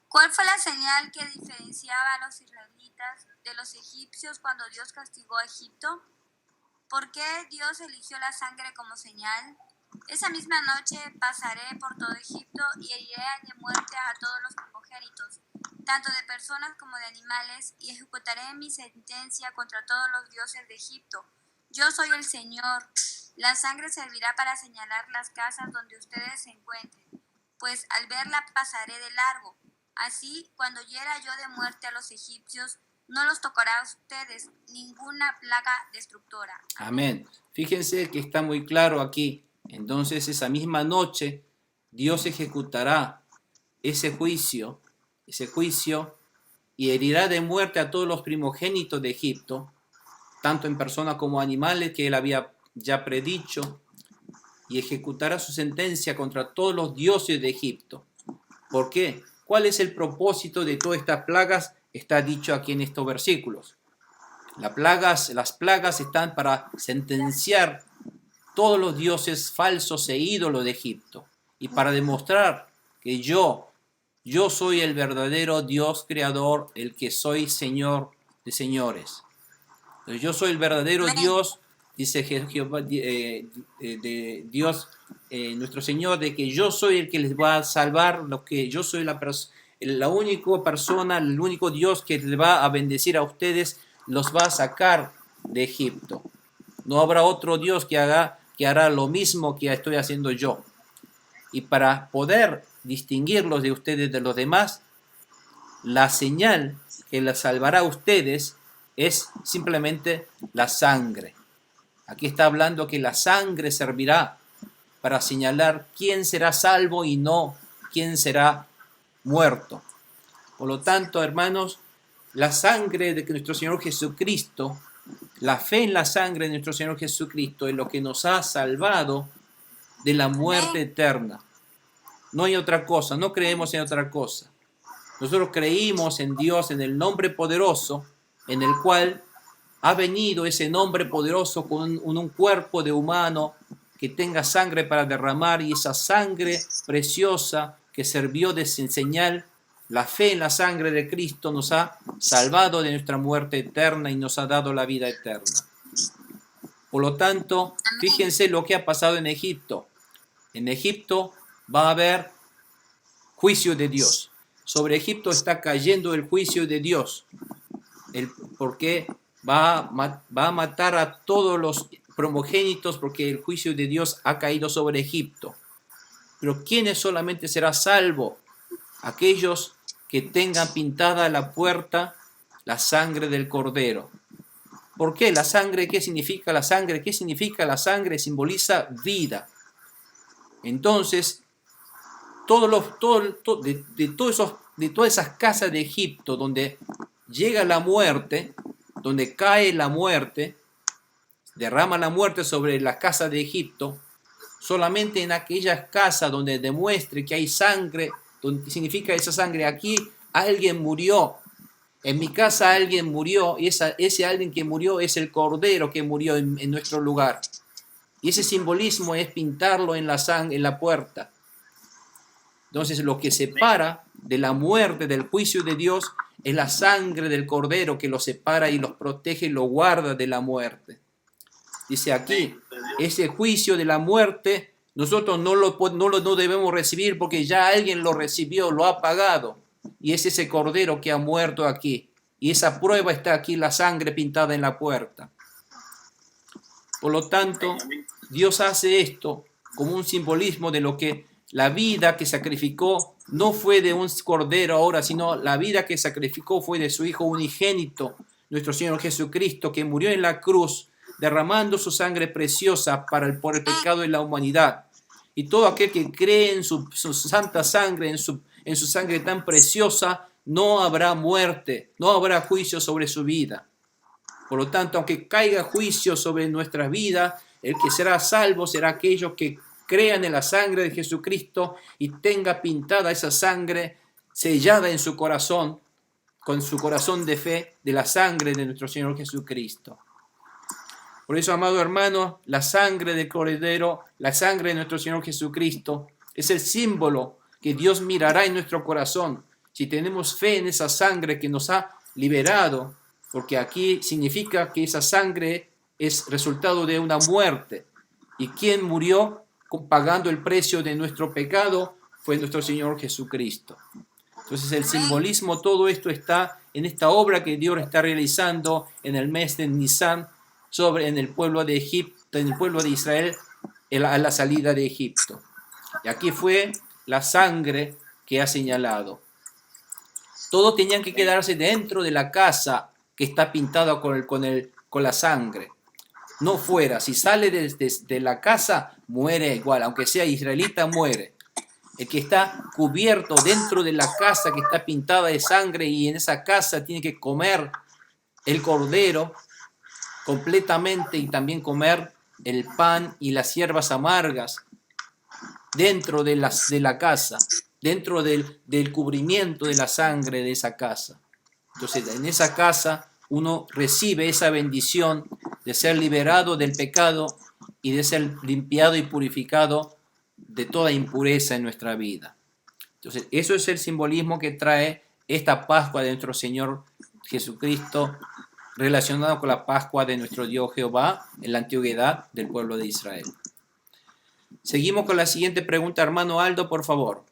¿Cuál fue la señal que diferenciaba a los israelitas de los egipcios cuando Dios castigó a Egipto? ¿Por qué Dios eligió la sangre como señal? Esa misma noche pasaré por todo Egipto y heriré de muerte a todos los primogénitos, tanto de personas como de animales, y ejecutaré mi sentencia contra todos los dioses de Egipto. Yo soy el Señor. La sangre servirá para señalar las casas donde ustedes se encuentren, pues al verla pasaré de largo. Así, cuando hiera yo de muerte a los egipcios, no los tocará a ustedes ninguna plaga destructora. Amén. Fíjense que está muy claro aquí. Entonces, esa misma noche, Dios ejecutará ese juicio, y herirá de muerte a todos los primogénitos de Egipto, tanto en personas como animales, que él había ya predicho, y ejecutará su sentencia contra todos los dioses de Egipto. ¿Por qué? ¿Cuál es el propósito de todas estas plagas? Está dicho aquí en estos versículos. Las plagas están para sentenciar todos los dioses falsos e ídolos de Egipto, y para demostrar que yo soy el verdadero Dios creador, el que soy Señor de señores. Entonces, yo soy el verdadero Dios, dice Jehová, Dios, nuestro Señor, de que yo soy el que les va a salvar, lo que yo soy la única persona, el único Dios que les va a bendecir a ustedes, los va a sacar de Egipto. No habrá otro Dios que hará lo mismo que estoy haciendo yo. Y para poder distinguirlos de ustedes de los demás, la señal que les salvará a ustedes es simplemente la sangre. Aquí está hablando que la sangre servirá para señalar quién será salvo y no quién será muerto. Por lo tanto, hermanos, la sangre de nuestro Señor Jesucristo, la fe en la sangre de nuestro Señor Jesucristo es lo que nos ha salvado de la muerte eterna. No hay otra cosa, no creemos en otra cosa. Nosotros creímos en Dios, en el nombre poderoso, en el cual ha venido ese nombre poderoso con un cuerpo de humano que tenga sangre para derramar, y esa sangre preciosa que sirvió de señal, la fe en la sangre de Cristo, nos ha salvado de nuestra muerte eterna y nos ha dado la vida eterna. Por lo tanto, fíjense lo que ha pasado en Egipto. En Egipto va a haber juicio de Dios. Sobre Egipto está cayendo el juicio de Dios, porque va a matar a todos los primogénitos, porque el juicio de Dios ha caído sobre Egipto. Pero ¿quiénes solamente será salvo? Aquellos que tengan pintada la puerta la sangre del Cordero. ¿Por qué? La sangre, ¿qué significa la sangre? ¿Qué significa la sangre? Simboliza vida. Entonces, de todas esas casas de Egipto donde llega la muerte, donde cae la muerte, derrama la muerte sobre la casa de Egipto, solamente en aquellas casas donde demuestre que hay sangre, donde significa esa sangre, aquí alguien murió, en mi casa alguien murió, y ese alguien que murió es el Cordero que murió en nuestro lugar. Y ese simbolismo es pintarlo en la puerta. Entonces, lo que separa de la muerte, del juicio de Dios, es la sangre del Cordero que los separa y los protege y los guarda de la muerte. Dice aquí, ese juicio de la muerte, nosotros no debemos recibir porque ya alguien lo recibió, lo ha pagado. Y es ese Cordero que ha muerto aquí. Y esa prueba está aquí, la sangre pintada en la puerta. Por lo tanto, Dios hace esto como un simbolismo de lo que la vida que sacrificó no fue de un cordero ahora, sino la vida que sacrificó fue de su Hijo unigénito, nuestro Señor Jesucristo, que murió en la cruz, derramando su sangre preciosa por el pecado de la humanidad. Y todo aquel que cree en su santa sangre, en su sangre tan preciosa, no habrá muerte, no habrá juicio sobre su vida. Por lo tanto, aunque caiga juicio sobre nuestra vida, el que será salvo será aquellos que crean en la sangre de Jesucristo y tenga pintada esa sangre sellada en su corazón, con su corazón de fe, de la sangre de nuestro Señor Jesucristo. Por eso, amado hermano, la sangre del Cordero, la sangre de nuestro Señor Jesucristo, es el símbolo que Dios mirará en nuestro corazón. Si tenemos fe en esa sangre que nos ha liberado, porque aquí significa que esa sangre es resultado de una muerte. ¿Y quién murió pagando el precio de nuestro pecado? Fue nuestro Señor Jesucristo. Entonces el simbolismo, todo esto está en esta obra que Dios está realizando en el mes de Nisan en el pueblo de Egipto, en el pueblo de Israel a la salida de Egipto. Y aquí fue la sangre que ha señalado. Todos tenían que quedarse dentro de la casa que está pintada con la sangre. No fuera. Si sale de la casa, muere igual. Aunque sea israelita, muere. El que está cubierto dentro de la casa que está pintada de sangre y en esa casa tiene que comer el cordero completamente y también comer el pan y las hierbas amargas dentro de la casa, dentro del cubrimiento de la sangre de esa casa. Entonces, en esa casa uno recibe esa bendición de ser liberado del pecado y de ser limpiado y purificado de toda impureza en nuestra vida. Entonces, eso es el simbolismo que trae esta Pascua de nuestro Señor Jesucristo, relacionado con la Pascua de nuestro Dios Jehová en la antigüedad del pueblo de Israel. Seguimos con la siguiente pregunta, hermano Aldo, por favor.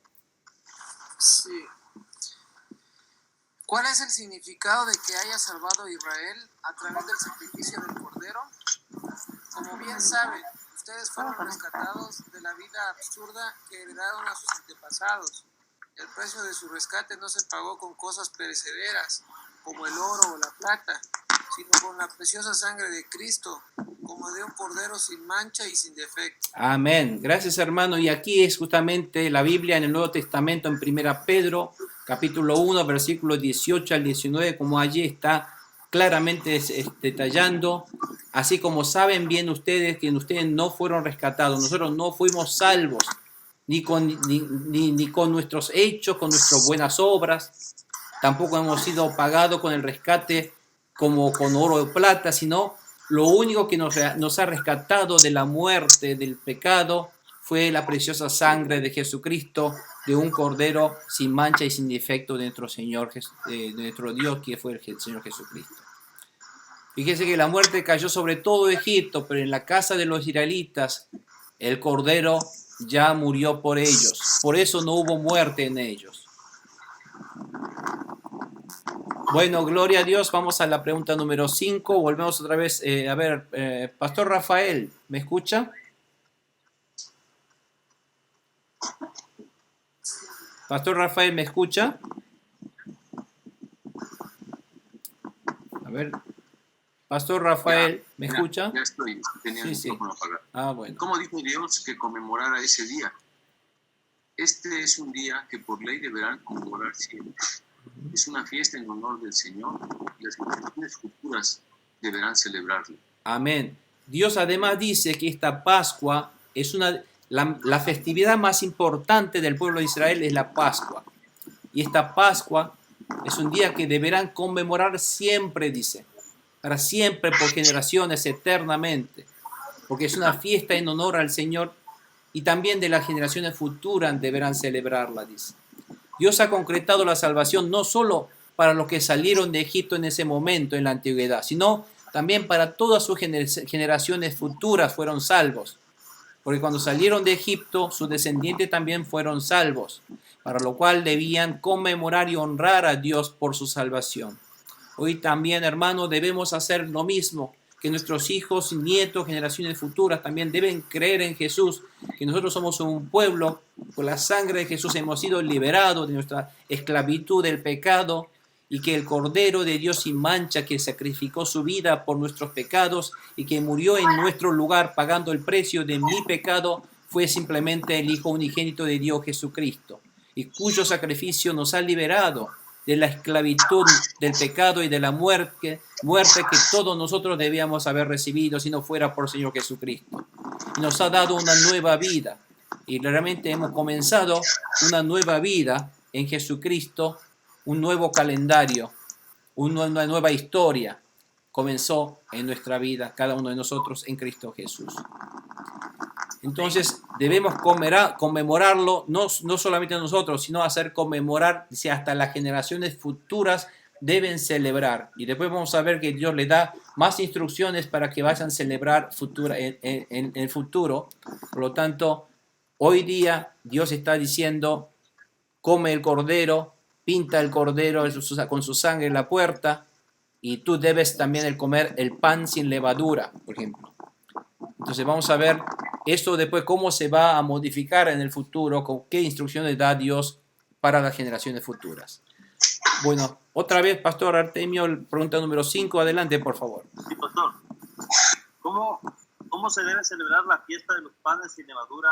Sí. ¿Cuál es el significado de que haya salvado a Israel a través del sacrificio del Cordero? Como bien saben, ustedes fueron rescatados de la vida absurda que heredaron a sus antepasados. El precio de su rescate no se pagó con cosas perecederas, como el oro o la plata, sino con la preciosa sangre de Cristo, como de un cordero sin mancha y sin defecto. Amén. Gracias, hermano. Y aquí es justamente la Biblia en el Nuevo Testamento, en 1 Pedro, capítulo 1, versículos 18 al 19, como allí está claramente detallando. Así como saben bien ustedes que ustedes no fueron rescatados, nosotros no fuimos salvos, ni con nuestros hechos, con nuestras buenas obras, tampoco hemos sido pagados con el rescate como con oro o plata, sino lo único que nos ha rescatado de la muerte, del pecado, fue la preciosa sangre de Jesucristo, de un cordero sin mancha y sin defecto de nuestro Señor, de nuestro Dios, que fue el Señor Jesucristo. Fíjese que la muerte cayó sobre todo Egipto, pero en la casa de los israelitas el cordero ya murió por ellos. Por eso no hubo muerte en ellos. Bueno, gloria a Dios. Vamos a la pregunta número 5. Volvemos otra vez. Pastor Rafael, ¿me escucha? Pastor Rafael, ¿me escucha? A ver. Pastor Rafael, ¿me escucha? Ya estoy, tenía el micrófono apagado. Ah, bueno. ¿Cómo dijo Dios que conmemorara ese día? Este es un día que por ley deberán conmemorar siempre. Es una fiesta en honor del Señor y las generaciones futuras deberán celebrarlo. Amén. Dios además dice que esta Pascua es la festividad más importante del pueblo de Israel, es la Pascua. Y esta Pascua es un día que deberán conmemorar siempre, dice. Para siempre, por generaciones, eternamente. Porque es una fiesta en honor al Señor y también de las generaciones futuras deberán celebrarla, dice. Dios ha concretado la salvación no solo para los que salieron de Egipto en ese momento, en la antigüedad, sino también para todas sus generaciones futuras fueron salvos. Porque cuando salieron de Egipto, sus descendientes también fueron salvos, para lo cual debían conmemorar y honrar a Dios por su salvación. Hoy también, hermanos, debemos hacer lo mismo, que nuestros hijos, nietos, generaciones futuras también deben creer en Jesús, que nosotros somos un pueblo, con la sangre de Jesús hemos sido liberados de nuestra esclavitud del pecado, y que el Cordero de Dios sin mancha, que sacrificó su vida por nuestros pecados y que murió en nuestro lugar pagando el precio de mi pecado, fue simplemente el Hijo unigénito de Dios Jesucristo, y cuyo sacrificio nos ha liberado de la esclavitud del pecado y de la muerte que todos nosotros debíamos haber recibido si no fuera por el Señor Jesucristo. Y nos ha dado una nueva vida. Y realmente hemos comenzado una nueva vida en Jesucristo, un nuevo calendario, una nueva historia comenzó en nuestra vida, cada uno de nosotros en Cristo Jesús. Entonces debemos conmemorarlo, no solamente nosotros, sino hacer conmemorar, dice, hasta las generaciones futuras, deben celebrar. Y después vamos a ver que Dios le da más instrucciones para que vayan a celebrar en el futuro. Por lo tanto, hoy día Dios está diciendo, come el cordero, pinta el cordero con su sangre en la puerta, y tú debes también comer el pan sin levadura, por ejemplo. Entonces vamos a ver esto después cómo se va a modificar en el futuro, con qué instrucciones da Dios para las generaciones futuras. Bueno, otra vez, Pastor Artemio, pregunta número 5, adelante, por favor. Sí, pastor. ¿Cómo se debe celebrar la fiesta de los panes sin levadura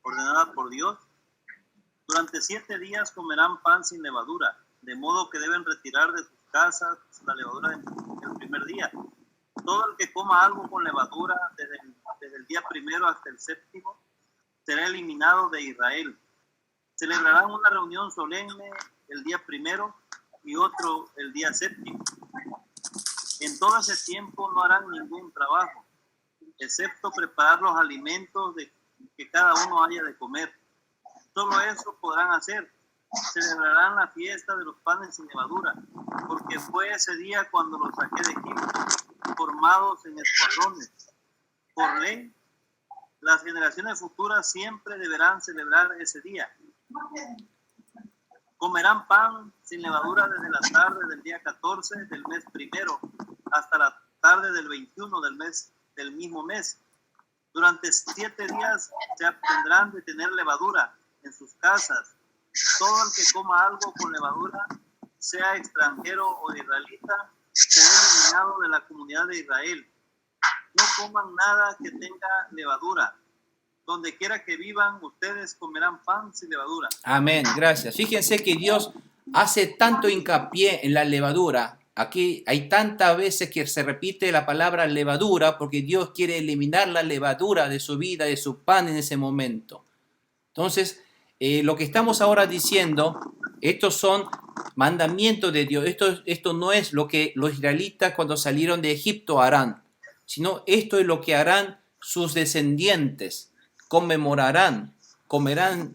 ordenada por Dios? Durante 7 días comerán pan sin levadura, de modo que deben retirar de sus casas la levadura del primer día. Todo el que coma algo con levadura desde el día primero hasta el séptimo será eliminado de Israel. Celebrarán una reunión solemne el día primero y otro el día séptimo. En todo ese tiempo no harán ningún trabajo, excepto preparar los alimentos que cada uno haya de comer. Solo eso podrán hacer. Celebrarán la fiesta de los panes sin levadura, porque fue ese día cuando los saqué de Egipto, formados en escuadrones. Por ley, las generaciones futuras siempre deberán celebrar ese día. Comerán pan sin levadura desde la tarde del día 14 del mes primero hasta la tarde del 21 del mismo mes. Durante 7 días se abstendrán de tener levadura en sus casas. Todo el que coma algo con levadura, sea extranjero o israelita, será eliminado de la comunidad de Israel. No coman nada que tenga levadura. Donde quiera que vivan, ustedes comerán pan sin levadura. Amén, gracias. Fíjense que Dios hace tanto hincapié en la levadura. Aquí hay tantas veces que se repite la palabra levadura porque Dios quiere eliminar la levadura de su vida, de su pan en ese momento. Entonces, lo que estamos ahora diciendo, estos son mandamientos de Dios. Esto no es lo que los israelitas cuando salieron de Egipto harán, sino esto es lo que harán sus descendientes. Comerán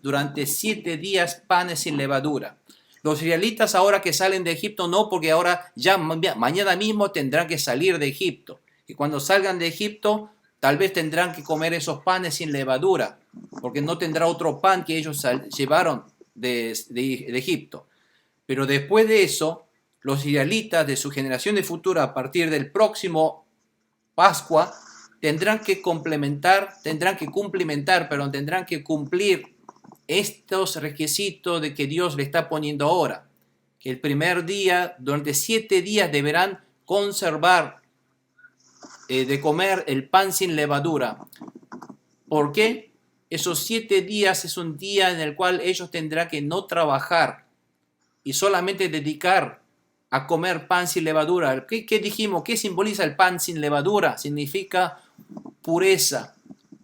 durante 7 días panes sin levadura. Los israelitas ahora que salen de Egipto no, porque ahora ya mañana mismo tendrán que salir de Egipto. Y cuando salgan de Egipto, tal vez tendrán que comer esos panes sin levadura, porque no tendrá otro pan que ellos llevaron de Egipto. Pero después de eso, los israelitas de su generación de futura, a partir del próximo Pascua, tendrán que cumplir estos requisitos de que Dios le está poniendo ahora. Que el primer día, durante 7 días, deberán conservar de comer el pan sin levadura. ¿Por qué? Esos 7 días es un día en el cual ellos tendrán que no trabajar y solamente dedicar a comer pan sin levadura. ¿Qué dijimos? ¿Qué simboliza el pan sin levadura? Significa pureza,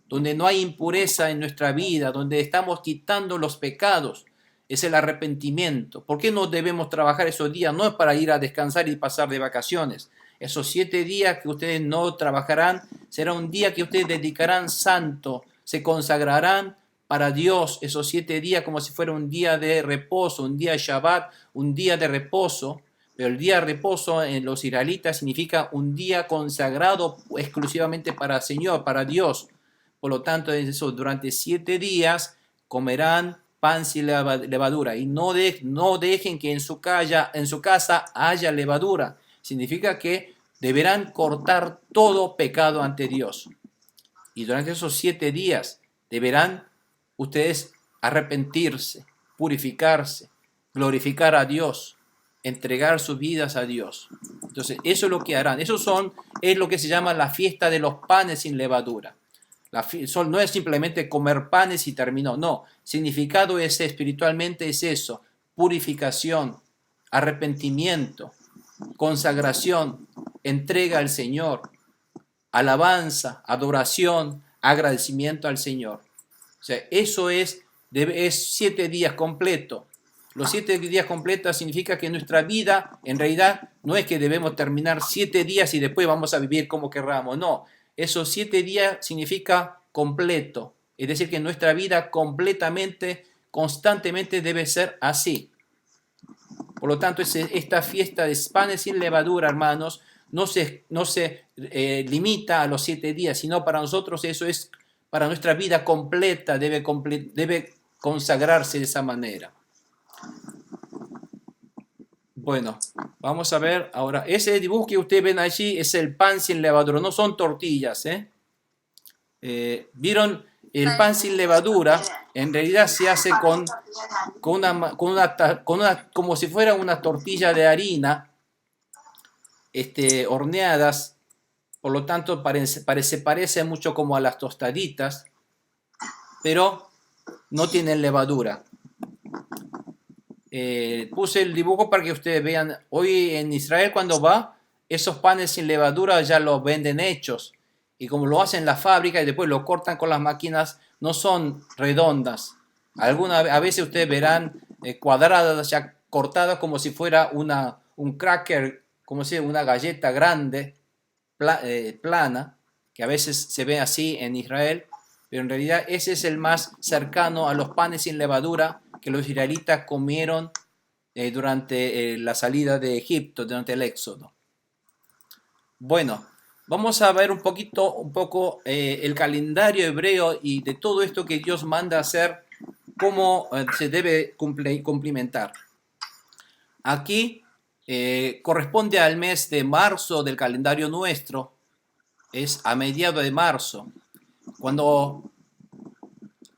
donde no hay impureza en nuestra vida, donde estamos quitando los pecados. Es el arrepentimiento. ¿Por qué no debemos trabajar esos días? No es para ir a descansar y pasar de vacaciones. Esos 7 días que ustedes no trabajarán, será un día que ustedes dedicarán santo, se consagrarán para Dios esos 7 días como si fuera un día de reposo, un día de Shabbat, un día de reposo. Pero el día de reposo en los israelitas significa un día consagrado exclusivamente para el Señor, para Dios. Por lo tanto, durante 7 días comerán pan sin levadura y no dejen que en su casa haya levadura. Significa que deberán cortar todo pecado ante Dios. Y durante esos 7 días deberán ustedes arrepentirse, purificarse, glorificar a Dios, entregar sus vidas a Dios. Entonces, eso es lo que harán. Es lo que se llama la fiesta de los panes sin levadura. No es simplemente comer panes y terminó. No, significado espiritualmente es eso: purificación, arrepentimiento, consagración, entrega al Señor, alabanza, adoración, agradecimiento al Señor. O sea, eso es 7 días completos. Los 7 días completos significa que nuestra vida, en realidad, no es que debemos terminar 7 días y después vamos a vivir como querramos. No, esos 7 días significa completo. Es decir, que nuestra vida completamente, constantemente debe ser así. Por lo tanto, esta fiesta de panes sin levadura, hermanos, no se limita a los 7 días, sino para nosotros eso es para nuestra vida completa, debe consagrarse de esa manera. Bueno, vamos a ver ahora. Ese dibujo que ustedes ven allí es el pan sin levadura, no son tortillas. ¿Vieron? El pan sin levadura en realidad se hace como si fuera una tortilla de harina, horneadas. Por lo tanto, parece mucho como a las tostaditas, pero no tienen levadura. Puse el dibujo para que ustedes vean. Hoy en Israel, cuando va, esos panes sin levadura ya los venden hechos. Y como lo hacen en la fábrica y después lo cortan con las máquinas, no son redondas. A veces ustedes verán cuadradas ya cortadas como si fuera un cracker, como si una galleta grande, plana, que a veces se ve así en Israel, pero en realidad ese es el más cercano a los panes sin levadura que los israelitas comieron durante la salida de Egipto, durante el Éxodo. Bueno, vamos a ver un poco el calendario hebreo y de todo esto que Dios manda hacer, cómo se debe cumplimentar. Aquí corresponde al mes de marzo del calendario nuestro, es a mediados de marzo, cuando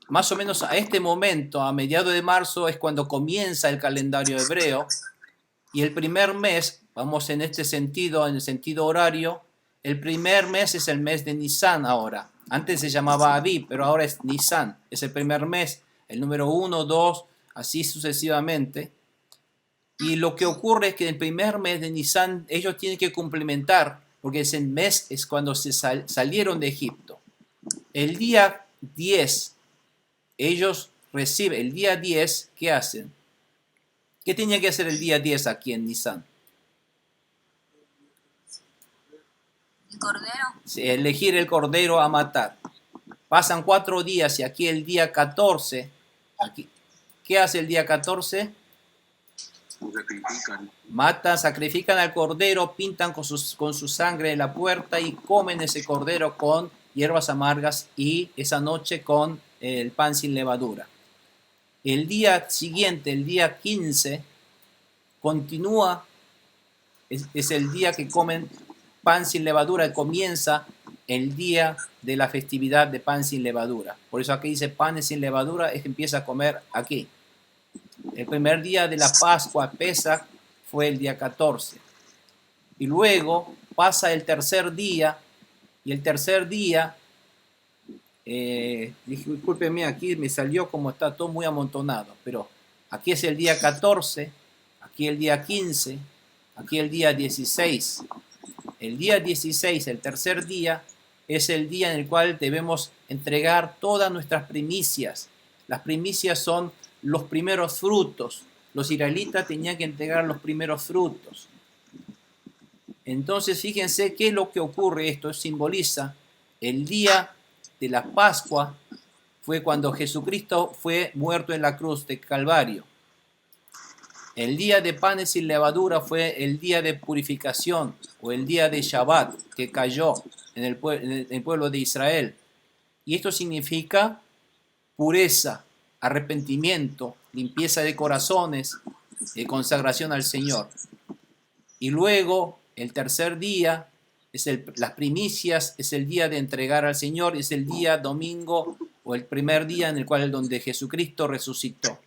más o menos a este momento, a mediados de marzo, es cuando comienza el calendario hebreo, y el primer mes, vamos en este sentido, en el sentido horario, el primer mes es el mes de Nisan ahora. Antes se llamaba Aviv, pero ahora es Nisan, es el primer mes, el número 1, 2, así sucesivamente. Y lo que ocurre es que en el primer mes de Nisan ellos tienen que cumplimentar, porque ese mes es cuando se salieron de Egipto. El día 10, ellos reciben, el día 10, ¿qué hacen? ¿Qué tenía que hacer el día 10 aquí en Nisan? El cordero. Sí, elegir el cordero a matar. Pasan 4 días y aquí el día 14, ¿qué hace el día 14? Sacrifican al cordero, pintan con su sangre en la puerta y comen ese cordero con hierbas amargas y esa noche con el pan sin levadura. El día siguiente, el día 15, continúa, es el día que comen pan sin levadura y comienza el día de la festividad de pan sin levadura. Por eso aquí dice panes sin levadura, es que empieza a comer aquí. El primer día de la Pascua, Pesach, fue el día 14. Y luego pasa el tercer día, y el tercer día, discúlpenme, aquí me salió como está todo muy amontonado, pero aquí es el día 14, aquí el día 15, aquí el día 16. El día 16, el tercer día, es el día en el cual debemos entregar todas nuestras primicias. Las primicias son los primeros frutos. Los israelitas tenían que entregar los primeros frutos. Entonces, fíjense qué es lo que ocurre. Esto simboliza el día de la Pascua, fue cuando Jesucristo fue muerto en la cruz de Calvario. El día de panes sin levadura fue el día de purificación o el día de Shabbat que cayó en el pueblo de Israel. Y esto significa pureza, arrepentimiento, limpieza de corazones, consagración al Señor. Y luego el tercer día es las primicias, es el día de entregar al Señor, es el día domingo o el primer día en el cual donde Jesucristo resucitó.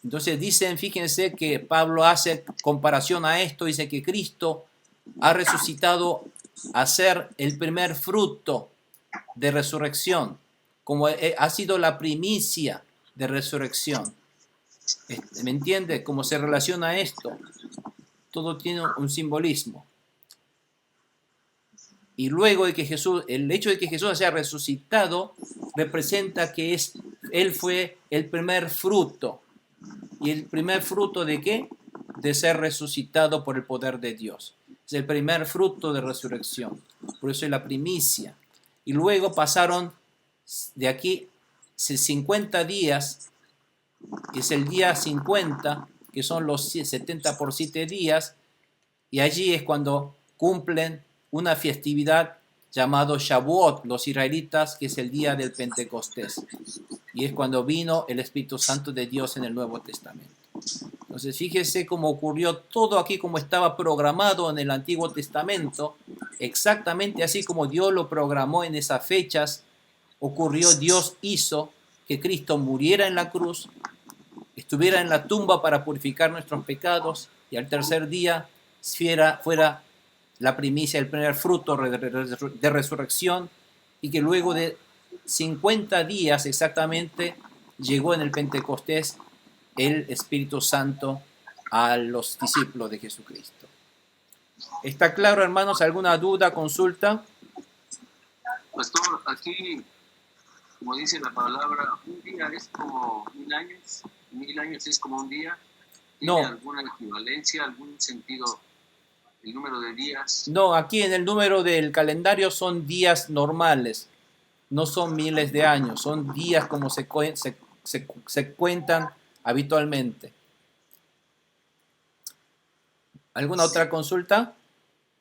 Entonces fíjense que Pablo hace comparación a esto, dice que Cristo ha resucitado a ser el primer fruto de resurrección, como ha sido la primicia de resurrección. ¿Me entiende? ¿Cómo se relaciona esto? Todo tiene un simbolismo. Y luego de que el hecho de que Jesús haya resucitado representa que Él fue el primer fruto. ¿Y el primer fruto de qué? De ser resucitado por el poder de Dios. Es el primer fruto de resurrección. Por eso es la primicia. Y luego pasaron de aquí 50 días. Es el día 50 que son los 70 por 7 días, y allí es cuando cumplen una festividad llamado Shavuot, los israelitas, que es el día del Pentecostés. Y es cuando vino el Espíritu Santo de Dios en el Nuevo Testamento. Entonces, fíjese cómo ocurrió todo aquí, como estaba programado en el Antiguo Testamento, exactamente así como Dios lo programó en esas fechas, ocurrió. Dios hizo que Cristo muriera en la cruz, estuviera en la tumba para purificar nuestros pecados, y al tercer día fuera la primicia, el primer fruto de resurrección, y que luego de 50 días exactamente llegó en el Pentecostés el Espíritu Santo a los discípulos de Jesucristo. ¿Está claro, hermanos? ¿Alguna duda, consulta? Pastor, aquí, como dice la palabra, un día es como 1000 años es como un día. ¿Tiene No. alguna equivalencia, algún sentido, el número de días? No, aquí en el número del calendario son días normales, no son miles de años, son días como se cuentan habitualmente. ¿Alguna otra consulta?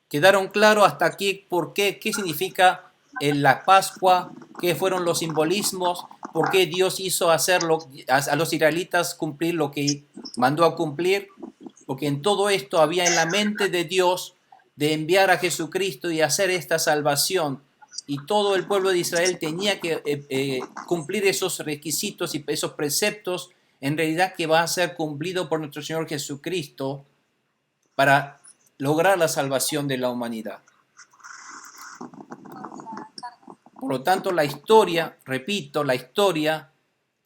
¿Quedaron claros hasta aquí por qué? ¿Qué significa la Pascua? ¿Qué fueron los simbolismos? ¿Por qué Dios hizo hacerlo a los israelitas cumplir lo que mandó a cumplir? Porque en todo esto había en la mente de Dios de enviar a Jesucristo y hacer esta salvación. Y todo el pueblo de Israel tenía que cumplir esos requisitos y esos preceptos, en realidad que va a ser cumplido por nuestro Señor Jesucristo para lograr la salvación de la humanidad. Por lo tanto, la historia, repito, la historia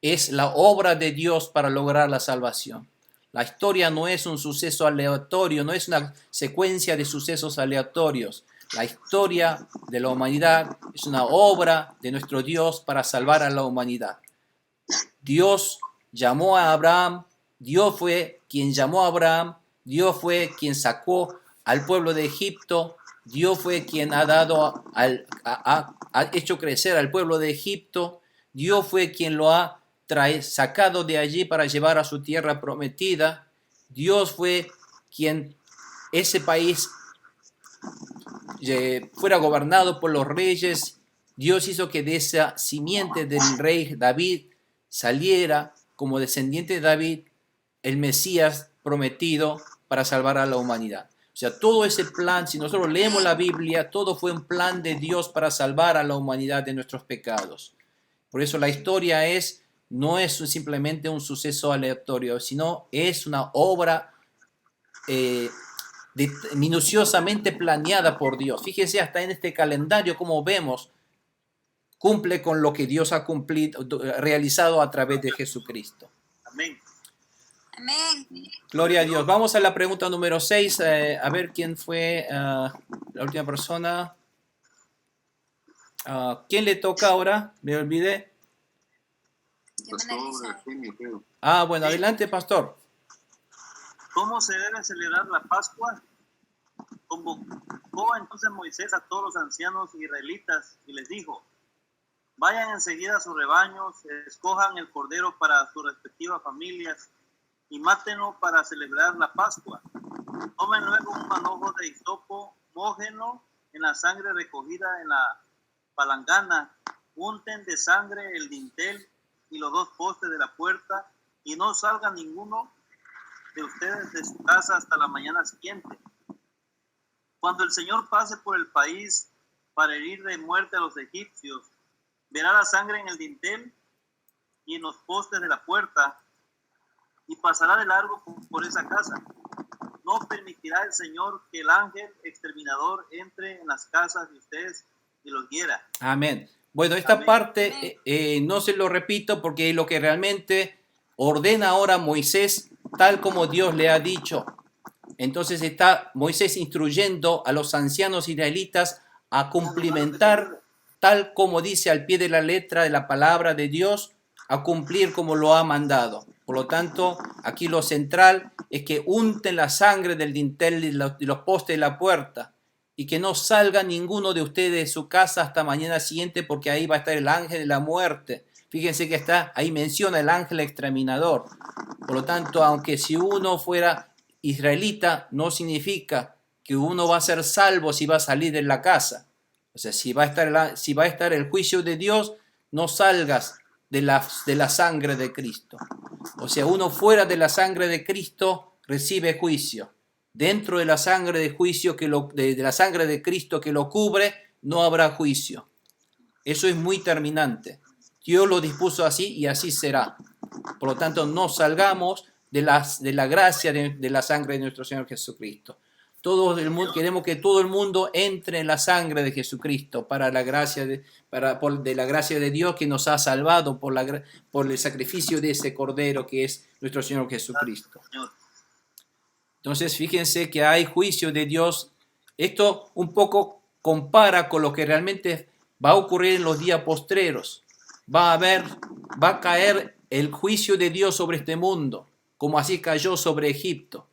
es la obra de Dios para lograr la salvación. La historia no es un suceso aleatorio, no es una secuencia de sucesos aleatorios. La historia de la humanidad es una obra de nuestro Dios para salvar a la humanidad. Dios llamó a Abraham, Dios fue quien llamó a Abraham, Dios fue quien sacó al pueblo de Egipto, Dios fue quien ha hecho crecer al pueblo de Egipto, Dios fue quien lo ha sacado de allí para llevar a su tierra prometida. Dios fue quien ese país fuera gobernado por los reyes. Dios hizo que de esa simiente del rey David saliera como descendiente de David el Mesías prometido para salvar a la humanidad. O sea, todo ese plan, si nosotros leemos la Biblia, todo fue un plan de Dios para salvar a la humanidad de nuestros pecados. Por eso la historia no es simplemente un suceso aleatorio, sino es una obra minuciosamente planeada por Dios. Fíjese hasta en este calendario como vemos, cumple con lo que Dios ha realizado a través de Jesucristo. Amén. Amén. Gloria a Dios. Vamos a la pregunta número 6. A ver quién fue la última persona. ¿Quién le toca ahora? Me olvidé. Pastor Artemio, creo. Bueno, adelante, pastor. ¿Cómo se debe celebrar la Pascua? Convocó entonces Moisés a todos los ancianos israelitas y les dijo: vayan enseguida a sus rebaños, escojan el cordero para sus respectivas familias y mátenlo para celebrar la Pascua. Tomen luego un manojo de hisopo, mójenlo en la sangre recogida en la palangana, unten de sangre el dintel y los 2 postes de la puerta, y no salga ninguno de ustedes de su casa hasta la mañana siguiente. Cuando el Señor pase por el país para herir de muerte a los egipcios, verá la sangre en el dintel y en los postes de la puerta, y pasará de largo por esa casa. No permitirá el Señor que el ángel exterminador entre en las casas de ustedes y los hiera. Amén. Bueno, esta Amén. parte no se lo repito porque es lo que realmente ordena ahora Moisés, tal como Dios le ha dicho. Entonces está Moisés instruyendo a los ancianos israelitas a cumplimentar tal como dice al pie de la letra de la palabra de Dios, a cumplir como lo ha mandado. Por lo tanto, aquí lo central es que unten la sangre del dintel y los postes de la puerta, y que no salga ninguno de ustedes de su casa hasta mañana siguiente, porque ahí va a estar el ángel de la muerte. fíjense que está, ahí menciona el ángel exterminador. Por lo tanto, aunque si uno fuera israelita, no significa que uno va a ser salvo si va a salir de la casa. O sea, si va a estar el juicio de Dios, no salgas de la sangre de Cristo. O sea, uno fuera de la sangre de Cristo recibe juicio. Dentro de la sangre de juicio de la sangre de Cristo que lo cubre, no habrá juicio. Eso es muy terminante. Dios lo dispuso así y así será. Por lo tanto, no salgamos de la gracia de la sangre de nuestro Señor Jesucristo. Queremos que todo el mundo entre en la sangre de Jesucristo para la gracia de la gracia de Dios que nos ha salvado por el sacrificio de ese Cordero que es nuestro Señor Jesucristo. Entonces, fíjense que hay juicio de Dios. Esto un poco compara con lo que realmente va a ocurrir en los días postreros. Va a caer el juicio de Dios sobre este mundo, como así cayó sobre Egipto.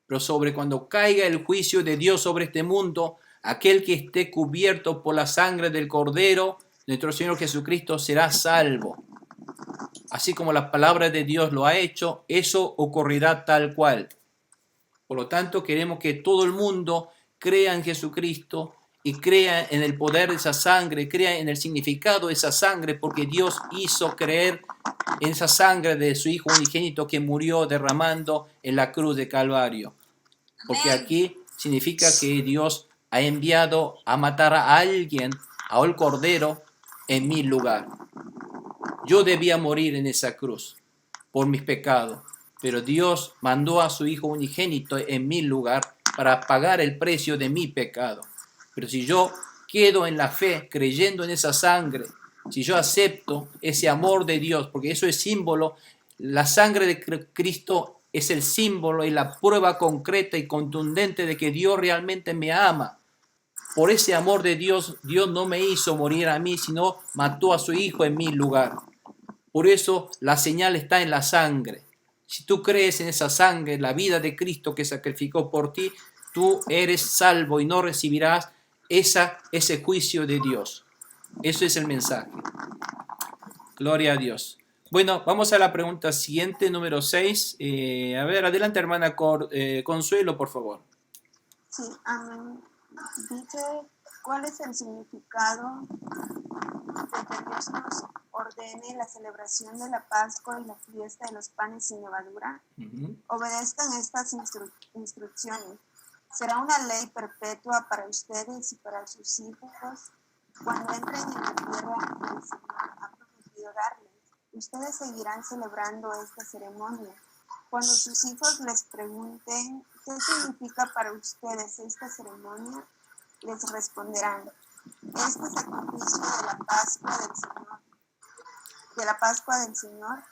Pero cuando caiga el juicio de Dios sobre este mundo, aquel que esté cubierto por la sangre del Cordero, nuestro Señor Jesucristo, será salvo. Así como la palabra de Dios lo ha hecho, eso ocurrirá tal cual. Por lo tanto, queremos que todo el mundo crea en Jesucristo y crea en el poder de esa sangre, crea en el significado de esa sangre, porque Dios hizo creer en esa sangre de su Hijo unigénito que murió derramando en la cruz de Calvario. Porque aquí significa que Dios ha enviado a matar a alguien, a un Cordero, en mi lugar. Yo debía morir en esa cruz por mis pecados, pero Dios mandó a su Hijo unigénito en mi lugar para pagar el precio de mi pecado. Pero si yo quedo en la fe, creyendo en esa sangre, si yo acepto ese amor de Dios, porque eso es símbolo, la sangre de Cristo es el símbolo y la prueba concreta y contundente de que Dios realmente me ama. Por ese amor de Dios, Dios no me hizo morir a mí, sino mató a su Hijo en mi lugar. Por eso la señal está en la sangre. Si tú crees en esa sangre, la vida de Cristo que sacrificó por ti, tú eres salvo y no recibirás ese juicio de Dios. Eso es el mensaje. Gloria a Dios. Bueno, vamos a la pregunta siguiente, número 6. A ver, adelante, hermana Consuelo, por favor. Sí, amén. Dice, ¿cuál es el significado de que Dios nos ordene la celebración de la Pascua y la fiesta de los panes sin levadura? Obedezcan estas instrucciones. Será una ley perpetua para ustedes y para sus hijos cuando entren en la tierra que el Señor ha prometido darles. Ustedes seguirán celebrando esta ceremonia. Cuando sus hijos les pregunten qué significa para ustedes esta ceremonia, les responderán: este es el sacrificio de la Pascua del Señor,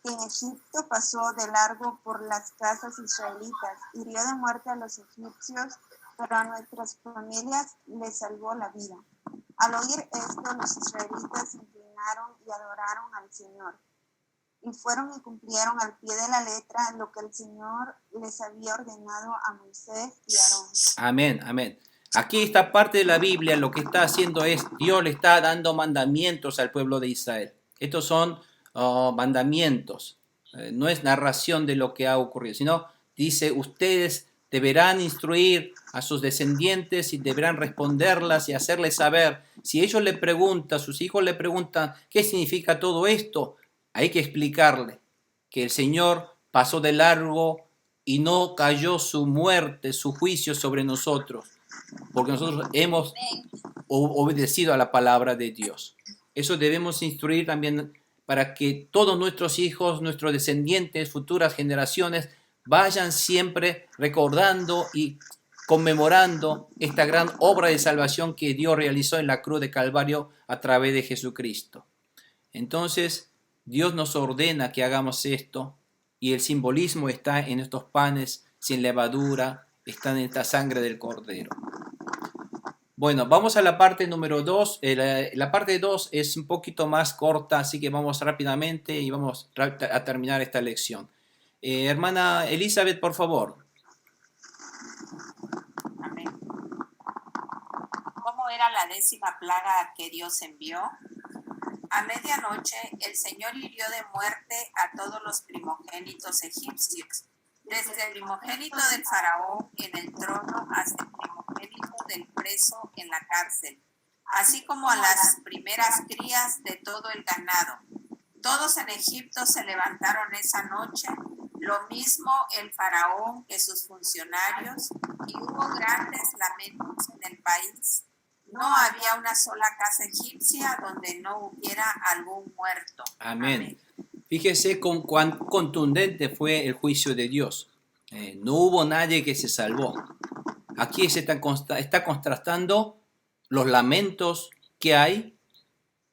que en Egipto pasó de largo por las casas israelitas, hirió de muerte a los egipcios, pero a nuestras familias les salvó la vida. Al oír esto, los israelitas se inclinaron y adoraron al Señor, y fueron y cumplieron al pie de la letra lo que el Señor les había ordenado a Moisés y Aarón. Amén, amén. Aquí esta parte de la Biblia lo que está haciendo es, Dios le está dando mandamientos al pueblo de Israel. Estos son mandamientos, no es narración de lo que ha ocurrido, sino dice, ustedes deberán instruir a sus descendientes y deberán responderlas y hacerles saber. Si ellos le preguntan, sus hijos le preguntan, ¿qué significa todo esto? Hay que explicarle que el Señor pasó de largo y no cayó su muerte, su juicio sobre nosotros, porque nosotros hemos obedecido a la palabra de Dios. Eso debemos instruir también para que todos nuestros hijos, nuestros descendientes, futuras generaciones, vayan siempre recordando y conmemorando esta gran obra de salvación que Dios realizó en la cruz de Calvario a través de Jesucristo. Entonces, Dios nos ordena que hagamos esto y el simbolismo está en estos panes sin levadura, está en esta sangre del Cordero. Bueno, vamos a la parte número 2. La parte 2 es un poquito más corta, así que vamos rápidamente y vamos a terminar esta lección. Hermana Elizabeth, por favor. Amén. ¿Cómo era la 10ª plaga que Dios envió? A medianoche el Señor hirió de muerte a todos los primogénitos egipcios, desde el primogénito del faraón en el trono hasta el primogénito del preso en la cárcel, así como a las primeras crías de todo el ganado. Todos en Egipto se levantaron esa noche, lo mismo el faraón que sus funcionarios, y hubo grandes lamentos en el país. No había una sola casa egipcia donde no hubiera algún muerto. Amén. Fíjese con cuán contundente fue el juicio de Dios. No hubo nadie que se salvó. Aquí se está contrastando los lamentos que hay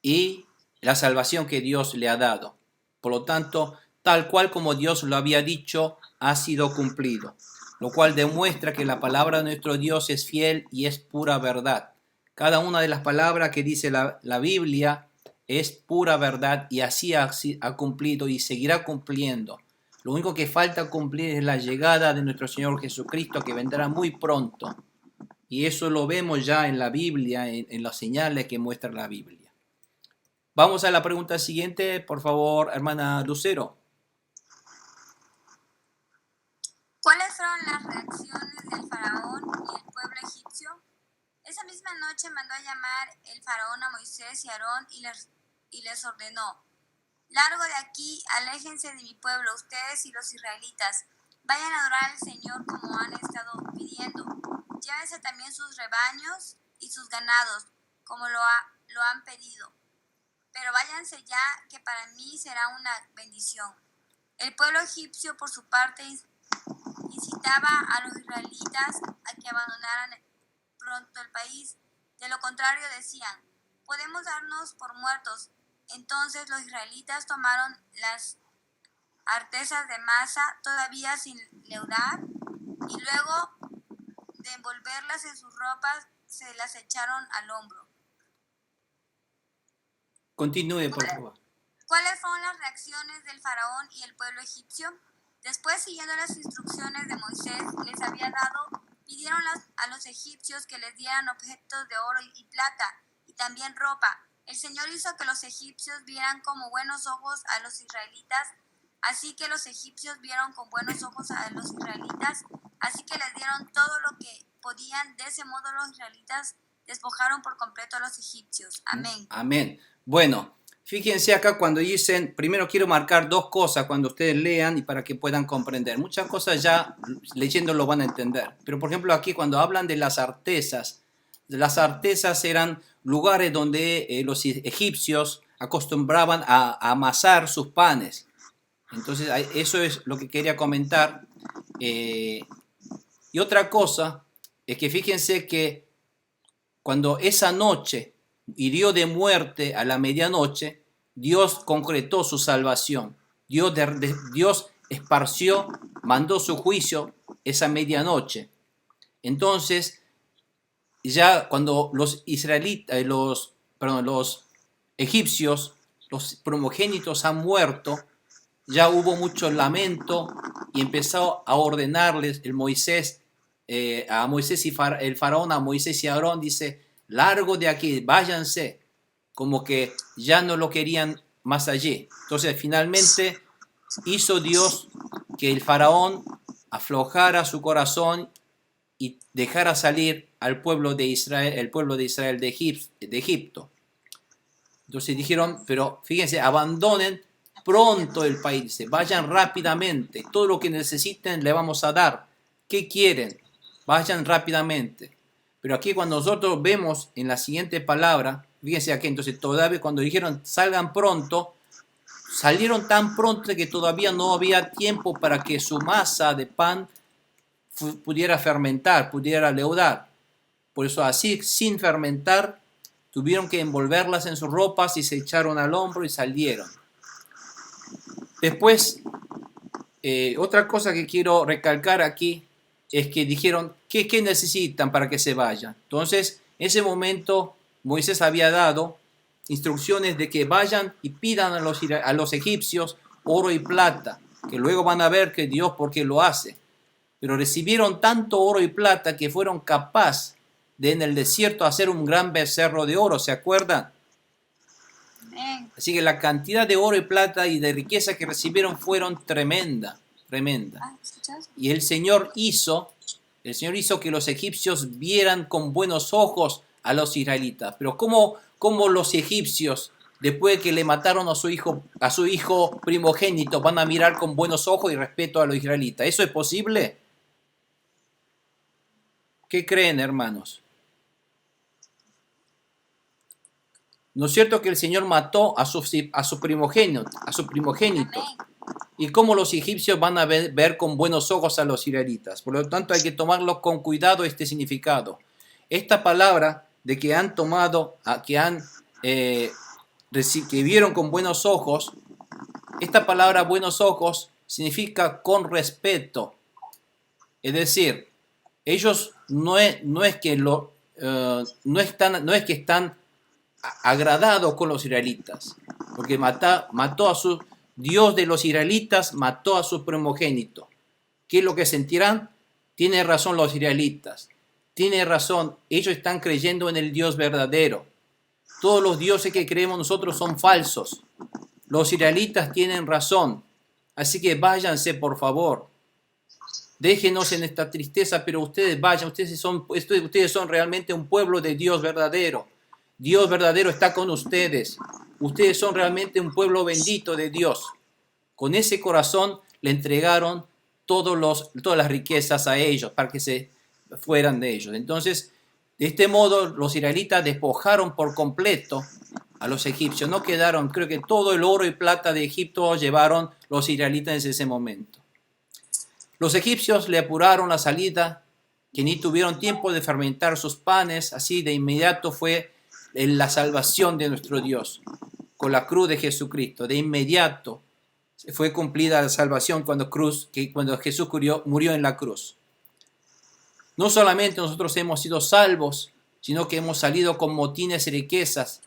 y la salvación que Dios le ha dado. Por lo tanto, tal cual como Dios lo había dicho, ha sido cumplido, lo cual demuestra que la palabra de nuestro Dios es fiel y es pura verdad. Cada una de las palabras que dice la Biblia es pura verdad y así ha cumplido y seguirá cumpliendo. Lo único que falta cumplir es la llegada de nuestro Señor Jesucristo, que vendrá muy pronto. Y eso lo vemos ya en la Biblia, en las señales que muestra la Biblia. Vamos a la pregunta siguiente, por favor, hermana Lucero. ¿Cuáles fueron las reacciones del faraón y el pueblo egipcio? Esa misma noche mandó a llamar el faraón a Moisés y Aarón y les ordenó: largo de aquí, aléjense de mi pueblo, ustedes y los israelitas. Vayan a adorar al Señor como han estado pidiendo. Llévense también sus rebaños y sus ganados, como lo han pedido. Pero váyanse ya, que para mí será una bendición. El pueblo egipcio, por su parte, incitaba a los israelitas a que abandonaran pronto el país. De lo contrario, decían: podemos darnos por muertos. Entonces los israelitas tomaron las artesas de masa todavía sin leudar y luego de envolverlas en sus ropas se las echaron al hombro. Continúe, por favor. ¿Cuáles fueron las reacciones del faraón y el pueblo egipcio? Después, siguiendo las instrucciones de Moisés les había dado, pidieron a los egipcios que les dieran objetos de oro y plata y también ropa. El Señor hizo que los egipcios vieran con buenos ojos a los israelitas, así que los egipcios vieron con buenos ojos a los israelitas, así que les dieron todo lo que podían. De ese modo los israelitas despojaron por completo a los egipcios. Amén. Amén. Bueno, fíjense acá cuando dicen, primero quiero marcar dos cosas cuando ustedes lean y para que puedan comprender. Muchas cosas ya leyendo lo van a entender. Pero por ejemplo aquí cuando hablan de las artesas eran lugares donde los egipcios acostumbraban a amasar sus panes. Entonces eso es lo que quería comentar. Y otra cosa es que fíjense que cuando esa noche hirió de muerte a la medianoche, Dios concretó su salvación. Dios esparció, mandó su juicio esa medianoche. Entonces, ya cuando los egipcios, los primogénitos han muerto, ya hubo mucho lamento y empezó a ordenarles el faraón a Moisés y a Aarón, dice: largo de aquí, váyanse, como que ya no lo querían más allí. Entonces finalmente hizo Dios que el faraón aflojara su corazón y dejara salir al pueblo de Israel, de Egipto. Entonces dijeron, pero fíjense, abandonen pronto el país, dice, vayan rápidamente, todo lo que necesiten le vamos a dar. ¿Qué quieren? Vayan rápidamente. Pero aquí cuando nosotros vemos en la siguiente palabra, fíjense aquí, entonces todavía cuando dijeron salgan pronto, salieron tan pronto que todavía no había tiempo para que su masa de pan pudiera fermentar, pudiera leudar. Por eso así, sin fermentar, tuvieron que envolverlas en sus ropas y se echaron al hombro y salieron. Después, otra cosa que quiero recalcar aquí es que dijeron, ¿qué necesitan para que se vayan? Entonces, en ese momento, Moisés había dado instrucciones de que vayan y pidan a los egipcios oro y plata, que luego van a ver que Dios por qué lo hace. Pero recibieron tanto oro y plata que fueron capaces de en el desierto hacer un gran becerro de oro, ¿se acuerdan? Amén. Así que la cantidad de oro y plata y de riqueza que recibieron fueron tremenda. Ah, ¿escuchas? Y el Señor hizo que los egipcios vieran con buenos ojos a los israelitas. Pero ¿cómo los egipcios, después de que le mataron a su hijo primogénito, van a mirar con buenos ojos y respeto a los israelitas? ¿Eso es posible? ¿Qué creen, hermanos? ¿No es cierto que el Señor mató a su primogénito? Amén. ¿Y cómo los egipcios van a ver con buenos ojos a los israelitas? Por lo tanto, hay que tomarlo con cuidado este significado. Esta palabra de que han tomado, que vieron con buenos ojos, esta palabra buenos ojos significa con respeto. Es decir, ellos no es que están agradados con los israelitas, porque mató a su Dios de los israelitas, mató a su primogénito. ¿Qué es lo que sentirán? Tiene razón los israelitas, tiene razón, ellos están creyendo en el Dios verdadero. Todos los dioses que creemos nosotros son falsos. Los israelitas tienen razón, así que váyanse, por favor. Déjenos en esta tristeza, pero ustedes vayan, ustedes son realmente un pueblo de Dios verdadero. Dios verdadero está con ustedes. Ustedes son realmente un pueblo bendito de Dios. Con ese corazón le entregaron todas las riquezas a ellos para que se fueran de ellos. Entonces, de este modo, los israelitas despojaron por completo a los egipcios. No quedaron, creo que todo el oro y plata de Egipto llevaron los israelitas en ese momento. Los egipcios le apuraron la salida, que ni tuvieron tiempo de fermentar sus panes. Así de inmediato fue la salvación de nuestro Dios con la cruz de Jesucristo. De inmediato fue cumplida la salvación cuando Jesús murió en la cruz. No solamente nosotros hemos sido salvos, sino que hemos salido con motines y riquezas.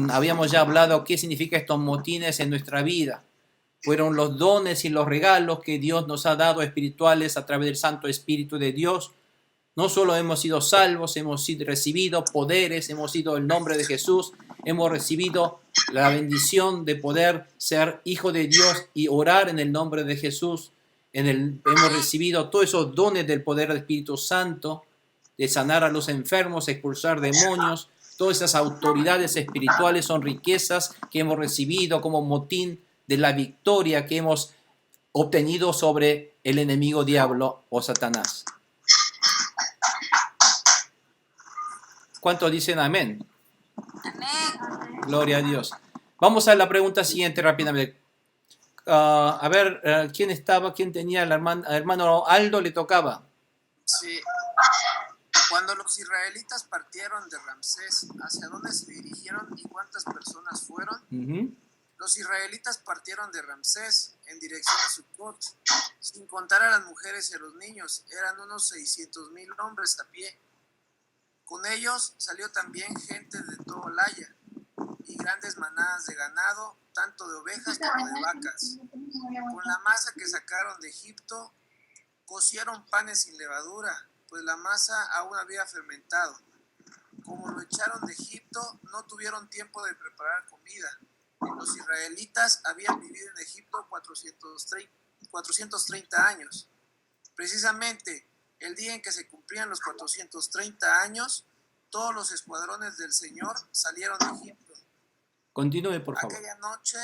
Habíamos ya hablado qué significa estos motines en nuestra vida. Fueron los dones y los regalos que Dios nos ha dado espirituales a través del Santo Espíritu de Dios. No solo hemos sido salvos, hemos recibido poderes, hemos sido el nombre de Jesús, hemos recibido la bendición de poder ser hijo de Dios y orar en el nombre de Jesús. Hemos recibido todos esos dones del poder del Espíritu Santo, de sanar a los enfermos, expulsar demonios. Todas esas autoridades espirituales son riquezas que hemos recibido como motín de la victoria que hemos obtenido sobre el enemigo diablo o Satanás. ¿Cuántos dicen amén? Amén. Gloria a Dios. Vamos a la pregunta siguiente rápidamente. A ver, ¿quién tenía? El hermano Aldo le tocaba. Sí. Cuando los israelitas partieron de Ramsés, ¿hacia dónde se dirigieron y cuántas personas fueron? Los israelitas partieron de Ramsés en dirección a Sucot, sin contar a las mujeres y a los niños. Eran unos 600,000 hombres a pie. Con ellos salió también gente de todo Laya y grandes manadas de ganado, tanto de ovejas como de vacas. Con la masa que sacaron de Egipto, cocieron panes sin levadura, pues la masa aún había fermentado. Como lo echaron de Egipto, no tuvieron tiempo de preparar comida. Los israelitas habían vivido en Egipto 430 años. Precisamente el día en que se cumplían los 430 años, todos los escuadrones del Señor salieron de Egipto. Continúe, por favor. Aquella noche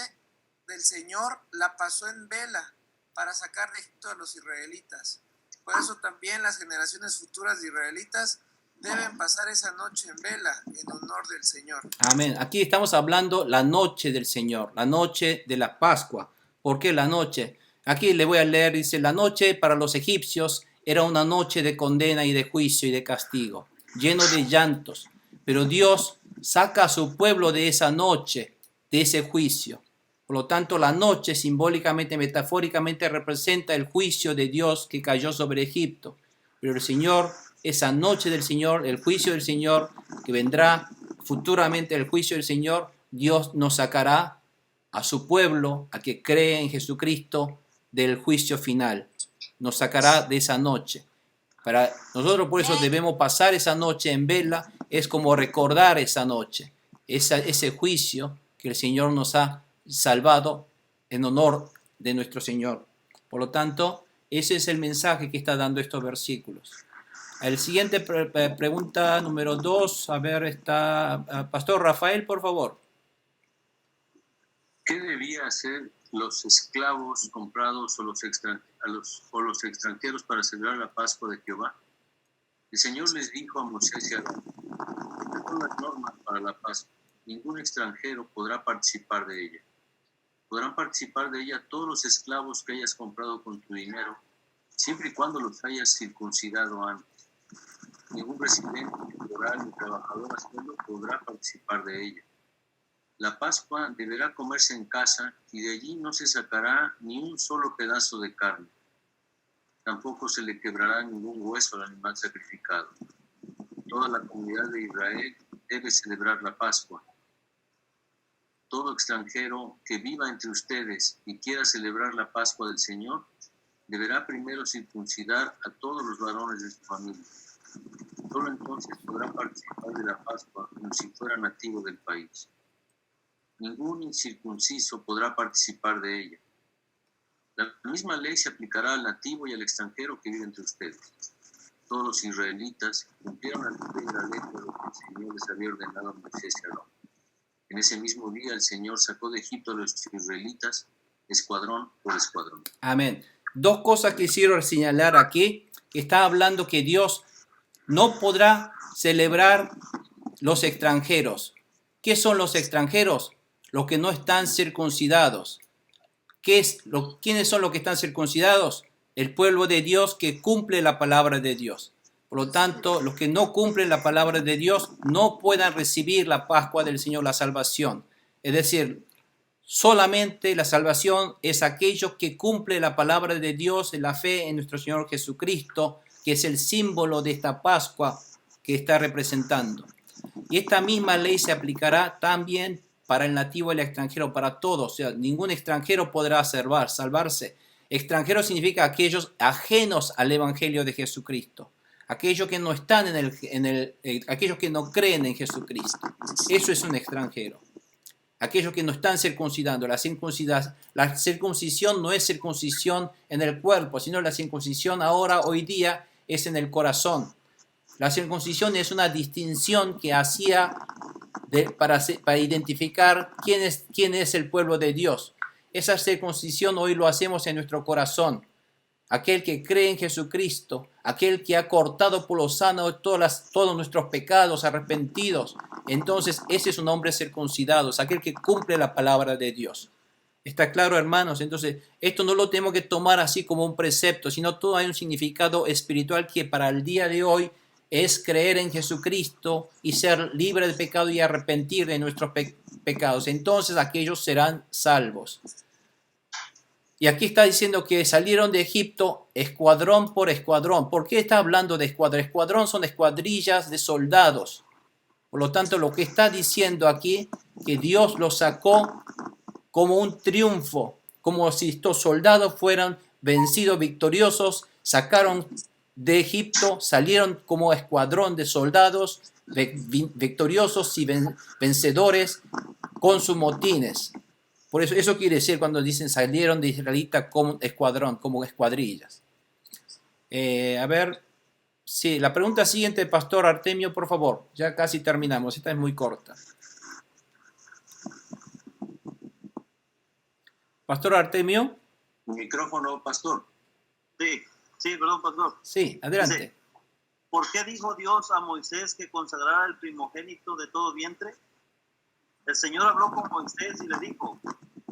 del Señor la pasó en vela para sacar de Egipto a los israelitas. Por eso también las generaciones futuras de israelitas deben pasar esa noche en vela en honor del Señor. Amén. Aquí estamos hablando la noche del Señor, la noche de la Pascua. ¿Por qué la noche? Aquí le voy a leer, dice, la noche para los egipcios era una noche de condena y de juicio y de castigo, lleno de llantos. Pero Dios saca a su pueblo de esa noche, de ese juicio. Por lo tanto, la noche simbólicamente, metafóricamente, representa el juicio de Dios que cayó sobre Egipto. Pero el Señor, esa noche del Señor, el juicio del Señor, que vendrá futuramente el juicio del Señor, Dios nos sacará a su pueblo, a que cree en Jesucristo, del juicio final. Nos sacará de esa noche. Para nosotros por eso debemos pasar esa noche en vela, es como recordar esa noche, ese juicio que el Señor nos ha salvado en honor de nuestro Señor. Por lo tanto, ese es el mensaje que está dando estos versículos. El siguiente pregunta número 2, a ver, está Pastor Rafael, por favor. ¿Qué debía hacer los esclavos comprados o los extranjeros para celebrar la Pascua de Jehová? El Señor les dijo a Moisés y a Aarón: estas son las normas para la Pascua. Ningún extranjero podrá participar de ella. Podrán participar de ella todos los esclavos que hayas comprado con tu dinero, siempre y cuando los hayas circuncidado antes. Ningún residente temporal ni trabajador a sueldo podrá participar de ella. La Pascua deberá comerse en casa y de allí no se sacará ni un solo pedazo de carne. Tampoco se le quebrará ningún hueso al animal sacrificado. Toda la comunidad de Israel debe celebrar la Pascua. Todo extranjero que viva entre ustedes y quiera celebrar la Pascua del Señor deberá primero circuncidar a todos los varones de su familia. Solo entonces podrá participar de la Pascua como si fuera nativo del país. Ningún incircunciso podrá participar de ella. La misma ley se aplicará al nativo y al extranjero que vive entre ustedes. Todos los israelitas cumplieron al pie de la letra lo que el Señor les había ordenado a Moisés y a Aarón. En ese mismo día el Señor sacó de Egipto a los israelitas escuadrón por escuadrón. Amén. Dos cosas que quisiera señalar aquí, que está hablando que Dios no podrá celebrar los extranjeros. ¿Qué son los extranjeros? Los que no están circuncidados. ¿Quiénes son los que están circuncidados? El pueblo de Dios que cumple la palabra de Dios. Por lo tanto, los que no cumplen la palabra de Dios no puedan recibir la Pascua del Señor, la salvación. Es decir, solamente la salvación es aquellos que cumplen la palabra de Dios en la fe en nuestro Señor Jesucristo, que es el símbolo de esta Pascua que está representando. Y esta misma ley se aplicará también para el nativo y el extranjero, para todos. O sea, ningún extranjero podrá salvarse. Extranjero significa aquellos ajenos al Evangelio de Jesucristo. Aquellos que no están aquellos que no creen en Jesucristo. Eso es un extranjero. Aquellos que no están circuncidando. La circuncisión no es circuncisión en el cuerpo, sino la circuncisión hoy día es en el corazón. La circuncisión es una distinción que hacía para identificar quién es el pueblo de Dios. Esa circuncisión hoy lo hacemos en nuestro corazón. Aquel que cree en Jesucristo, aquel que ha cortado por lo sano todos nuestros pecados arrepentidos, entonces ese es un hombre circuncidado, es aquel que cumple la palabra de Dios. ¿Está claro, hermanos? Entonces, esto no lo tenemos que tomar así como un precepto, sino todo hay un significado espiritual que para el día de hoy es creer en Jesucristo y ser libre de pecado y arrepentir de nuestros pecados. Entonces aquellos serán salvos. Y aquí está diciendo que salieron de Egipto escuadrón por escuadrón. ¿Por qué está hablando de escuadrón? Escuadrón son escuadrillas de soldados. Por lo tanto, lo que está diciendo aquí, que Dios los sacó como un triunfo, como si estos soldados fueran vencidos, victoriosos, sacaron de Egipto, salieron como escuadrón de soldados victoriosos y vencedores con sus motines. Por eso quiere decir cuando dicen salieron de israelitas como escuadrón, como escuadrillas. A ver, sí, la pregunta siguiente, Pastor Artemio, por favor. Ya casi terminamos, esta es muy corta. Pastor Artemio. Micrófono, Pastor. Sí, perdón, Pastor. Sí, adelante. Dice, ¿por qué dijo Dios a Moisés que consagrara el primogénito de todo vientre? El Señor habló con Moisés y le dijo: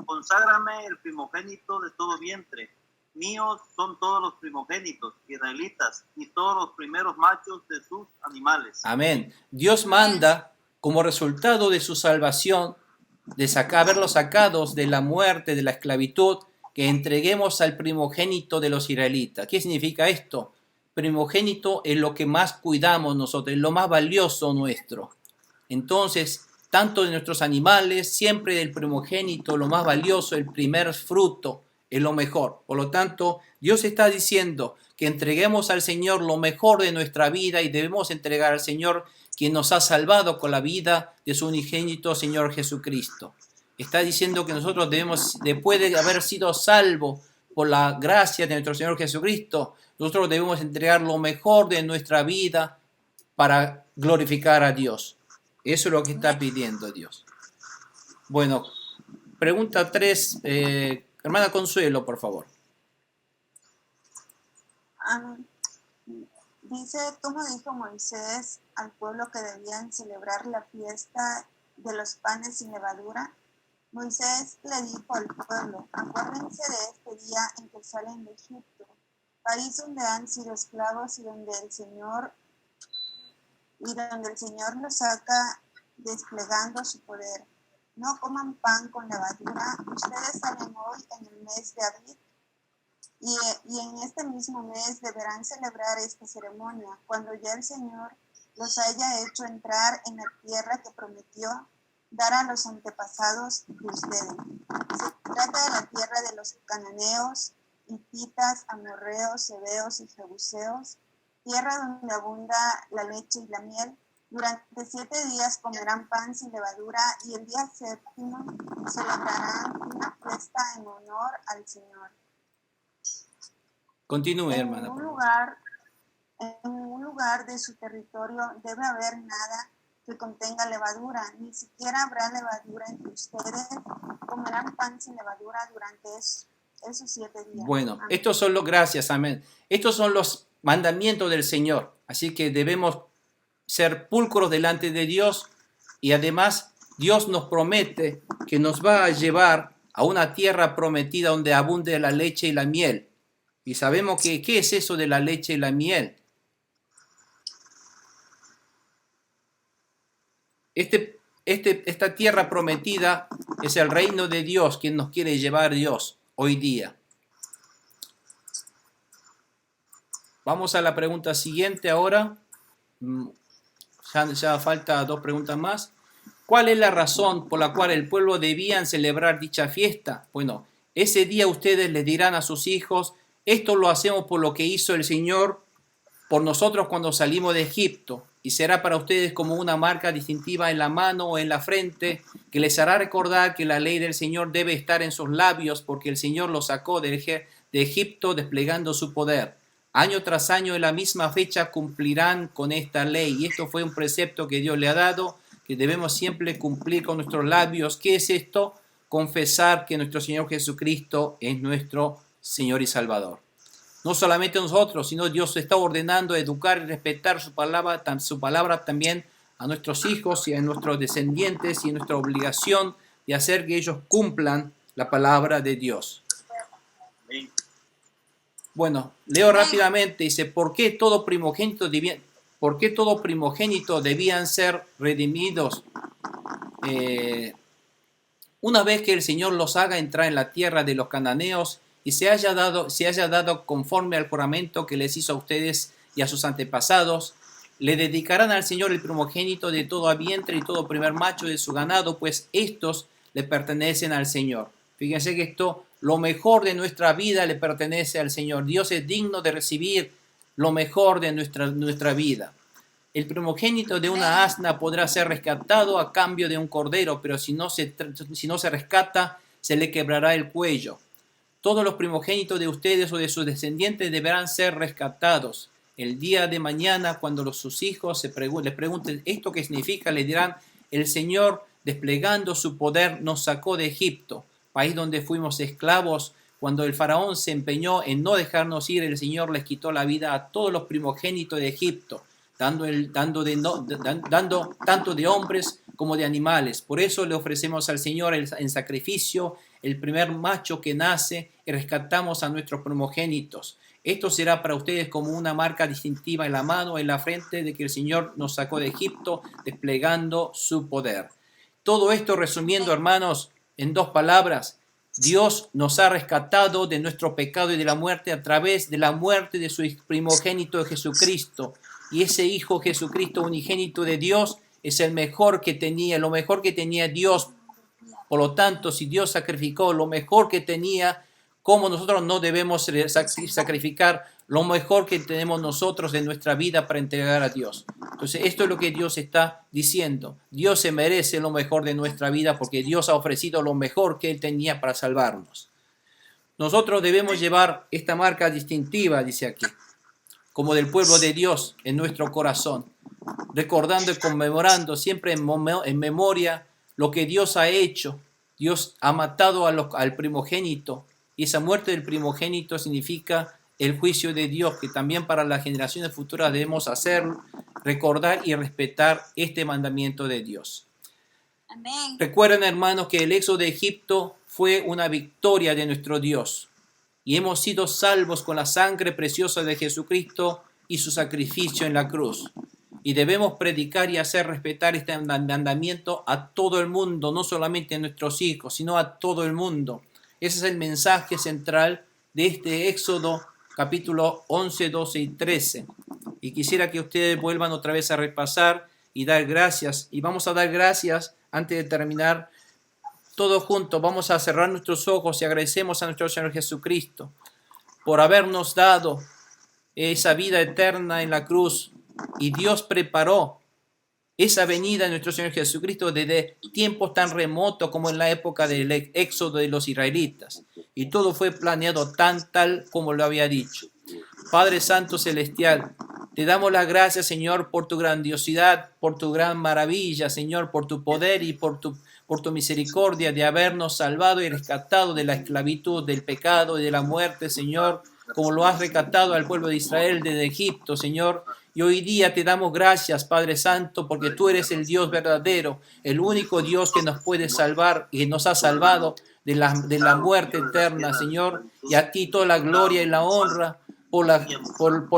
conságrame el primogénito de todo vientre. Míos son todos los primogénitos israelitas y todos los primeros machos de sus animales. Amén. Dios manda como resultado de su salvación, de haberlos sacados de la muerte, de la esclavitud, que entreguemos al primogénito de los israelitas. ¿Qué significa esto? Primogénito es lo que más cuidamos nosotros, es lo más valioso nuestro. Entonces, tanto de nuestros animales, siempre el primogénito, lo más valioso, el primer fruto, es lo mejor. Por lo tanto, Dios está diciendo que entreguemos al Señor lo mejor de nuestra vida y debemos entregar al Señor quien nos ha salvado con la vida de su unigénito Señor Jesucristo. Está diciendo que nosotros debemos, después de haber sido salvos por la gracia de nuestro Señor Jesucristo, nosotros debemos entregar lo mejor de nuestra vida para glorificar a Dios. Eso es lo que está pidiendo Dios. Bueno, pregunta 3, hermana Consuelo, por favor. Dice, ¿cómo dijo Moisés al pueblo que debían celebrar la fiesta de los panes sin levadura? Moisés le dijo al pueblo, acuérdense de este día en que salen de Egipto, país donde han sido esclavos y donde el Señor los saca desplegando su poder. No coman pan con levadura, ustedes salen hoy en el mes de abril, y en este mismo mes deberán celebrar esta ceremonia, cuando ya el Señor los haya hecho entrar en la tierra que prometió dar a los antepasados de ustedes. Se trata de la tierra de los cananeos, hititas, amorreos, heveos y jebuseos, tierra donde abunda la leche y la miel. Durante 7 días comerán pan sin levadura y el día 7º celebrarán una fiesta en honor al Señor. Continúe, hermana. En un lugar de su territorio debe haber nada que contenga levadura, ni siquiera habrá levadura entre ustedes, comerán pan sin levadura durante esos 7 días. Bueno, amén. estos son los, gracias, amén. Estos son los mandamientos del Señor, así que debemos ser pulcros delante de Dios y además Dios nos promete que nos va a llevar a una tierra prometida donde abunde la leche y la miel. Y sabemos que, ¿qué es eso de la leche y la miel? Esta tierra prometida es el reino de Dios, quien nos quiere llevar Dios hoy día. Vamos a la pregunta siguiente ahora. Ya falta 2 preguntas más. ¿Cuál es la razón por la cual el pueblo debían celebrar dicha fiesta? Bueno, ese día ustedes le dirán a sus hijos, esto lo hacemos por lo que hizo el Señor por nosotros cuando salimos de Egipto, y será para ustedes como una marca distintiva en la mano o en la frente, que les hará recordar que la ley del Señor debe estar en sus labios, porque el Señor los sacó de Egipto desplegando su poder. Año tras año en la misma fecha cumplirán con esta ley, y esto fue un precepto que Dios le ha dado, que debemos siempre cumplir con nuestros labios. ¿Qué es esto? Confesar que nuestro Señor Jesucristo es nuestro Señor y Salvador. No solamente nosotros, sino Dios está ordenando educar y respetar su palabra también a nuestros hijos y a nuestros descendientes, y nuestra obligación de hacer que ellos cumplan la palabra de Dios. Bueno, leo rápidamente, dice, ¿por qué todo primogénito debían ser redimidos? Una vez que el Señor los haga entrar en la tierra de los cananeos y se haya dado conforme al juramento que les hizo a ustedes y a sus antepasados, le dedicarán al Señor el primogénito de todo vientre y todo primer macho de su ganado, pues estos le pertenecen al Señor. Fíjense que lo mejor de nuestra vida le pertenece al Señor. Dios es digno de recibir lo mejor de nuestra vida. El primogénito de una asna podrá ser rescatado a cambio de un cordero, pero si no se rescata, se le quebrará el cuello. Todos los primogénitos de ustedes o de sus descendientes deberán ser rescatados. El día de mañana, cuando sus hijos les pregunten esto qué significa, le dirán, el Señor, desplegando su poder, nos sacó de Egipto, país donde fuimos esclavos. Cuando el faraón se empeñó en no dejarnos ir, el Señor les quitó la vida a todos los primogénitos de Egipto, dando tanto de hombres como de animales. Por eso le ofrecemos al Señor en sacrificio el primer macho que nace y rescatamos a nuestros primogénitos. Esto será para ustedes como una marca distintiva en la mano o en la frente de que el Señor nos sacó de Egipto desplegando su poder. Todo esto resumiendo, hermanos, en 2 palabras, Dios nos ha rescatado de nuestro pecado y de la muerte a través de la muerte de su primogénito Jesucristo. Y ese Hijo Jesucristo unigénito de Dios es lo mejor que tenía Dios. Por lo tanto, si Dios sacrificó lo mejor que tenía, ¿cómo nosotros no debemos sacrificar lo mejor que tenemos nosotros en nuestra vida para entregar a Dios? Entonces, esto es lo que Dios está diciendo. Dios se merece lo mejor de nuestra vida porque Dios ha ofrecido lo mejor que Él tenía para salvarnos. Nosotros debemos llevar esta marca distintiva, dice aquí, como del pueblo de Dios en nuestro corazón, recordando y conmemorando siempre en memoria lo que Dios ha hecho. Dios ha matado al primogénito, y esa muerte del primogénito significa el juicio de Dios, que también para las generaciones futuras debemos hacer, recordar y respetar este mandamiento de Dios. Amén. Recuerden, hermanos, que el éxodo de Egipto fue una victoria de nuestro Dios, y hemos sido salvos con la sangre preciosa de Jesucristo y su sacrificio en la cruz. Y debemos predicar y hacer respetar este mandamiento a todo el mundo, no solamente a nuestros hijos, sino a todo el mundo. Ese es el mensaje central de este Éxodo, capítulo 11, 12 y 13. Y quisiera que ustedes vuelvan otra vez a repasar y dar gracias. Y vamos a dar gracias antes de terminar. Todos juntos vamos a cerrar nuestros ojos y agradecemos a nuestro Señor Jesucristo por habernos dado esa vida eterna en la cruz. Y Dios preparó esa venida de nuestro Señor Jesucristo desde tiempos tan remotos como en la época del éxodo de los israelitas. Y todo fue planeado tal como lo había dicho. Padre Santo Celestial, te damos las gracias, Señor, por tu grandiosidad, por tu gran maravilla, Señor, por tu poder y por tu misericordia de habernos salvado y rescatado de la esclavitud, del pecado y de la muerte, Señor, como lo has rescatado al pueblo de Israel desde Egipto, Señor. Y hoy día te damos gracias, Padre Santo, porque tú eres el Dios verdadero, el único Dios que nos puede salvar y que nos ha salvado de la muerte eterna, Señor. Y a ti toda la gloria y la honra por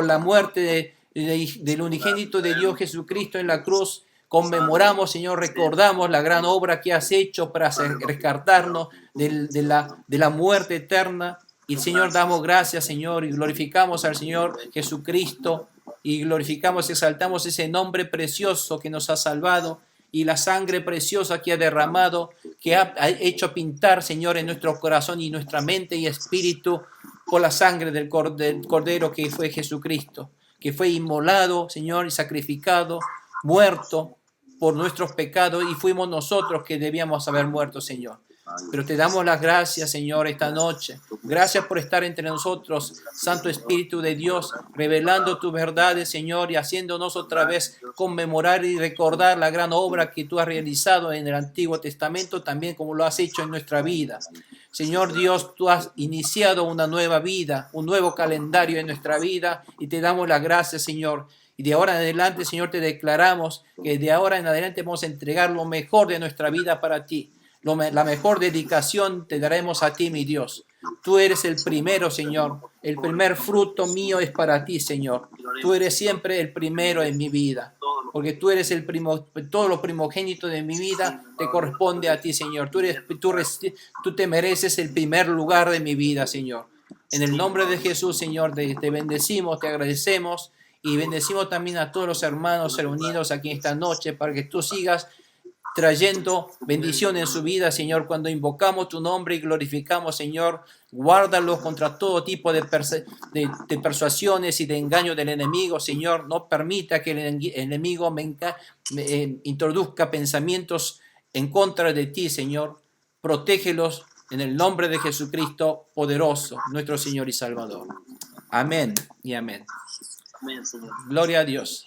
la muerte del unigénito de Dios Jesucristo en la cruz. Conmemoramos, Señor, recordamos la gran obra que has hecho para rescatarnos de la muerte eterna. Y, Señor, damos gracias, Señor, y glorificamos al Señor Jesucristo. Y glorificamos y exaltamos ese nombre precioso que nos ha salvado y la sangre preciosa que ha derramado, que ha hecho pintar, Señor, en nuestro corazón y nuestra mente y espíritu por la sangre del Cordero que fue Jesucristo, que fue inmolado, Señor, y sacrificado, muerto por nuestros pecados, y fuimos nosotros que debíamos haber muerto, Señor. Pero te damos las gracias, Señor, esta noche. Gracias por estar entre nosotros, Santo Espíritu de Dios, revelando tus verdades, Señor, y haciéndonos otra vez conmemorar y recordar la gran obra que tú has realizado en el Antiguo Testamento, también como lo has hecho en nuestra vida. Señor Dios, tú has iniciado una nueva vida, un nuevo calendario en nuestra vida, y te damos las gracias, Señor. Y de ahora en adelante, Señor, te declaramos que de ahora en adelante vamos a entregar lo mejor de nuestra vida para ti. La mejor dedicación te daremos a ti, mi Dios. Tú eres el primero, Señor. El primer fruto mío es para ti, Señor. Tú eres siempre el primero en mi vida. Porque tú eres todo lo primogénito de mi vida te corresponde a ti, Señor. Tú te mereces el primer lugar de mi vida, Señor. En el nombre de Jesús, Señor, te bendecimos, te agradecemos y bendecimos también a todos los hermanos reunidos aquí esta noche para que tú sigas trayendo bendición en su vida, Señor. Cuando invocamos tu nombre y glorificamos, Señor, guárdalos contra todo tipo de persuasiones y de engaño del enemigo, Señor. No permita que el enemigo introduzca pensamientos en contra de ti, Señor. Protégelos en el nombre de Jesucristo poderoso, nuestro Señor y Salvador. Amén y amén. Amén, Señor. Gloria a Dios.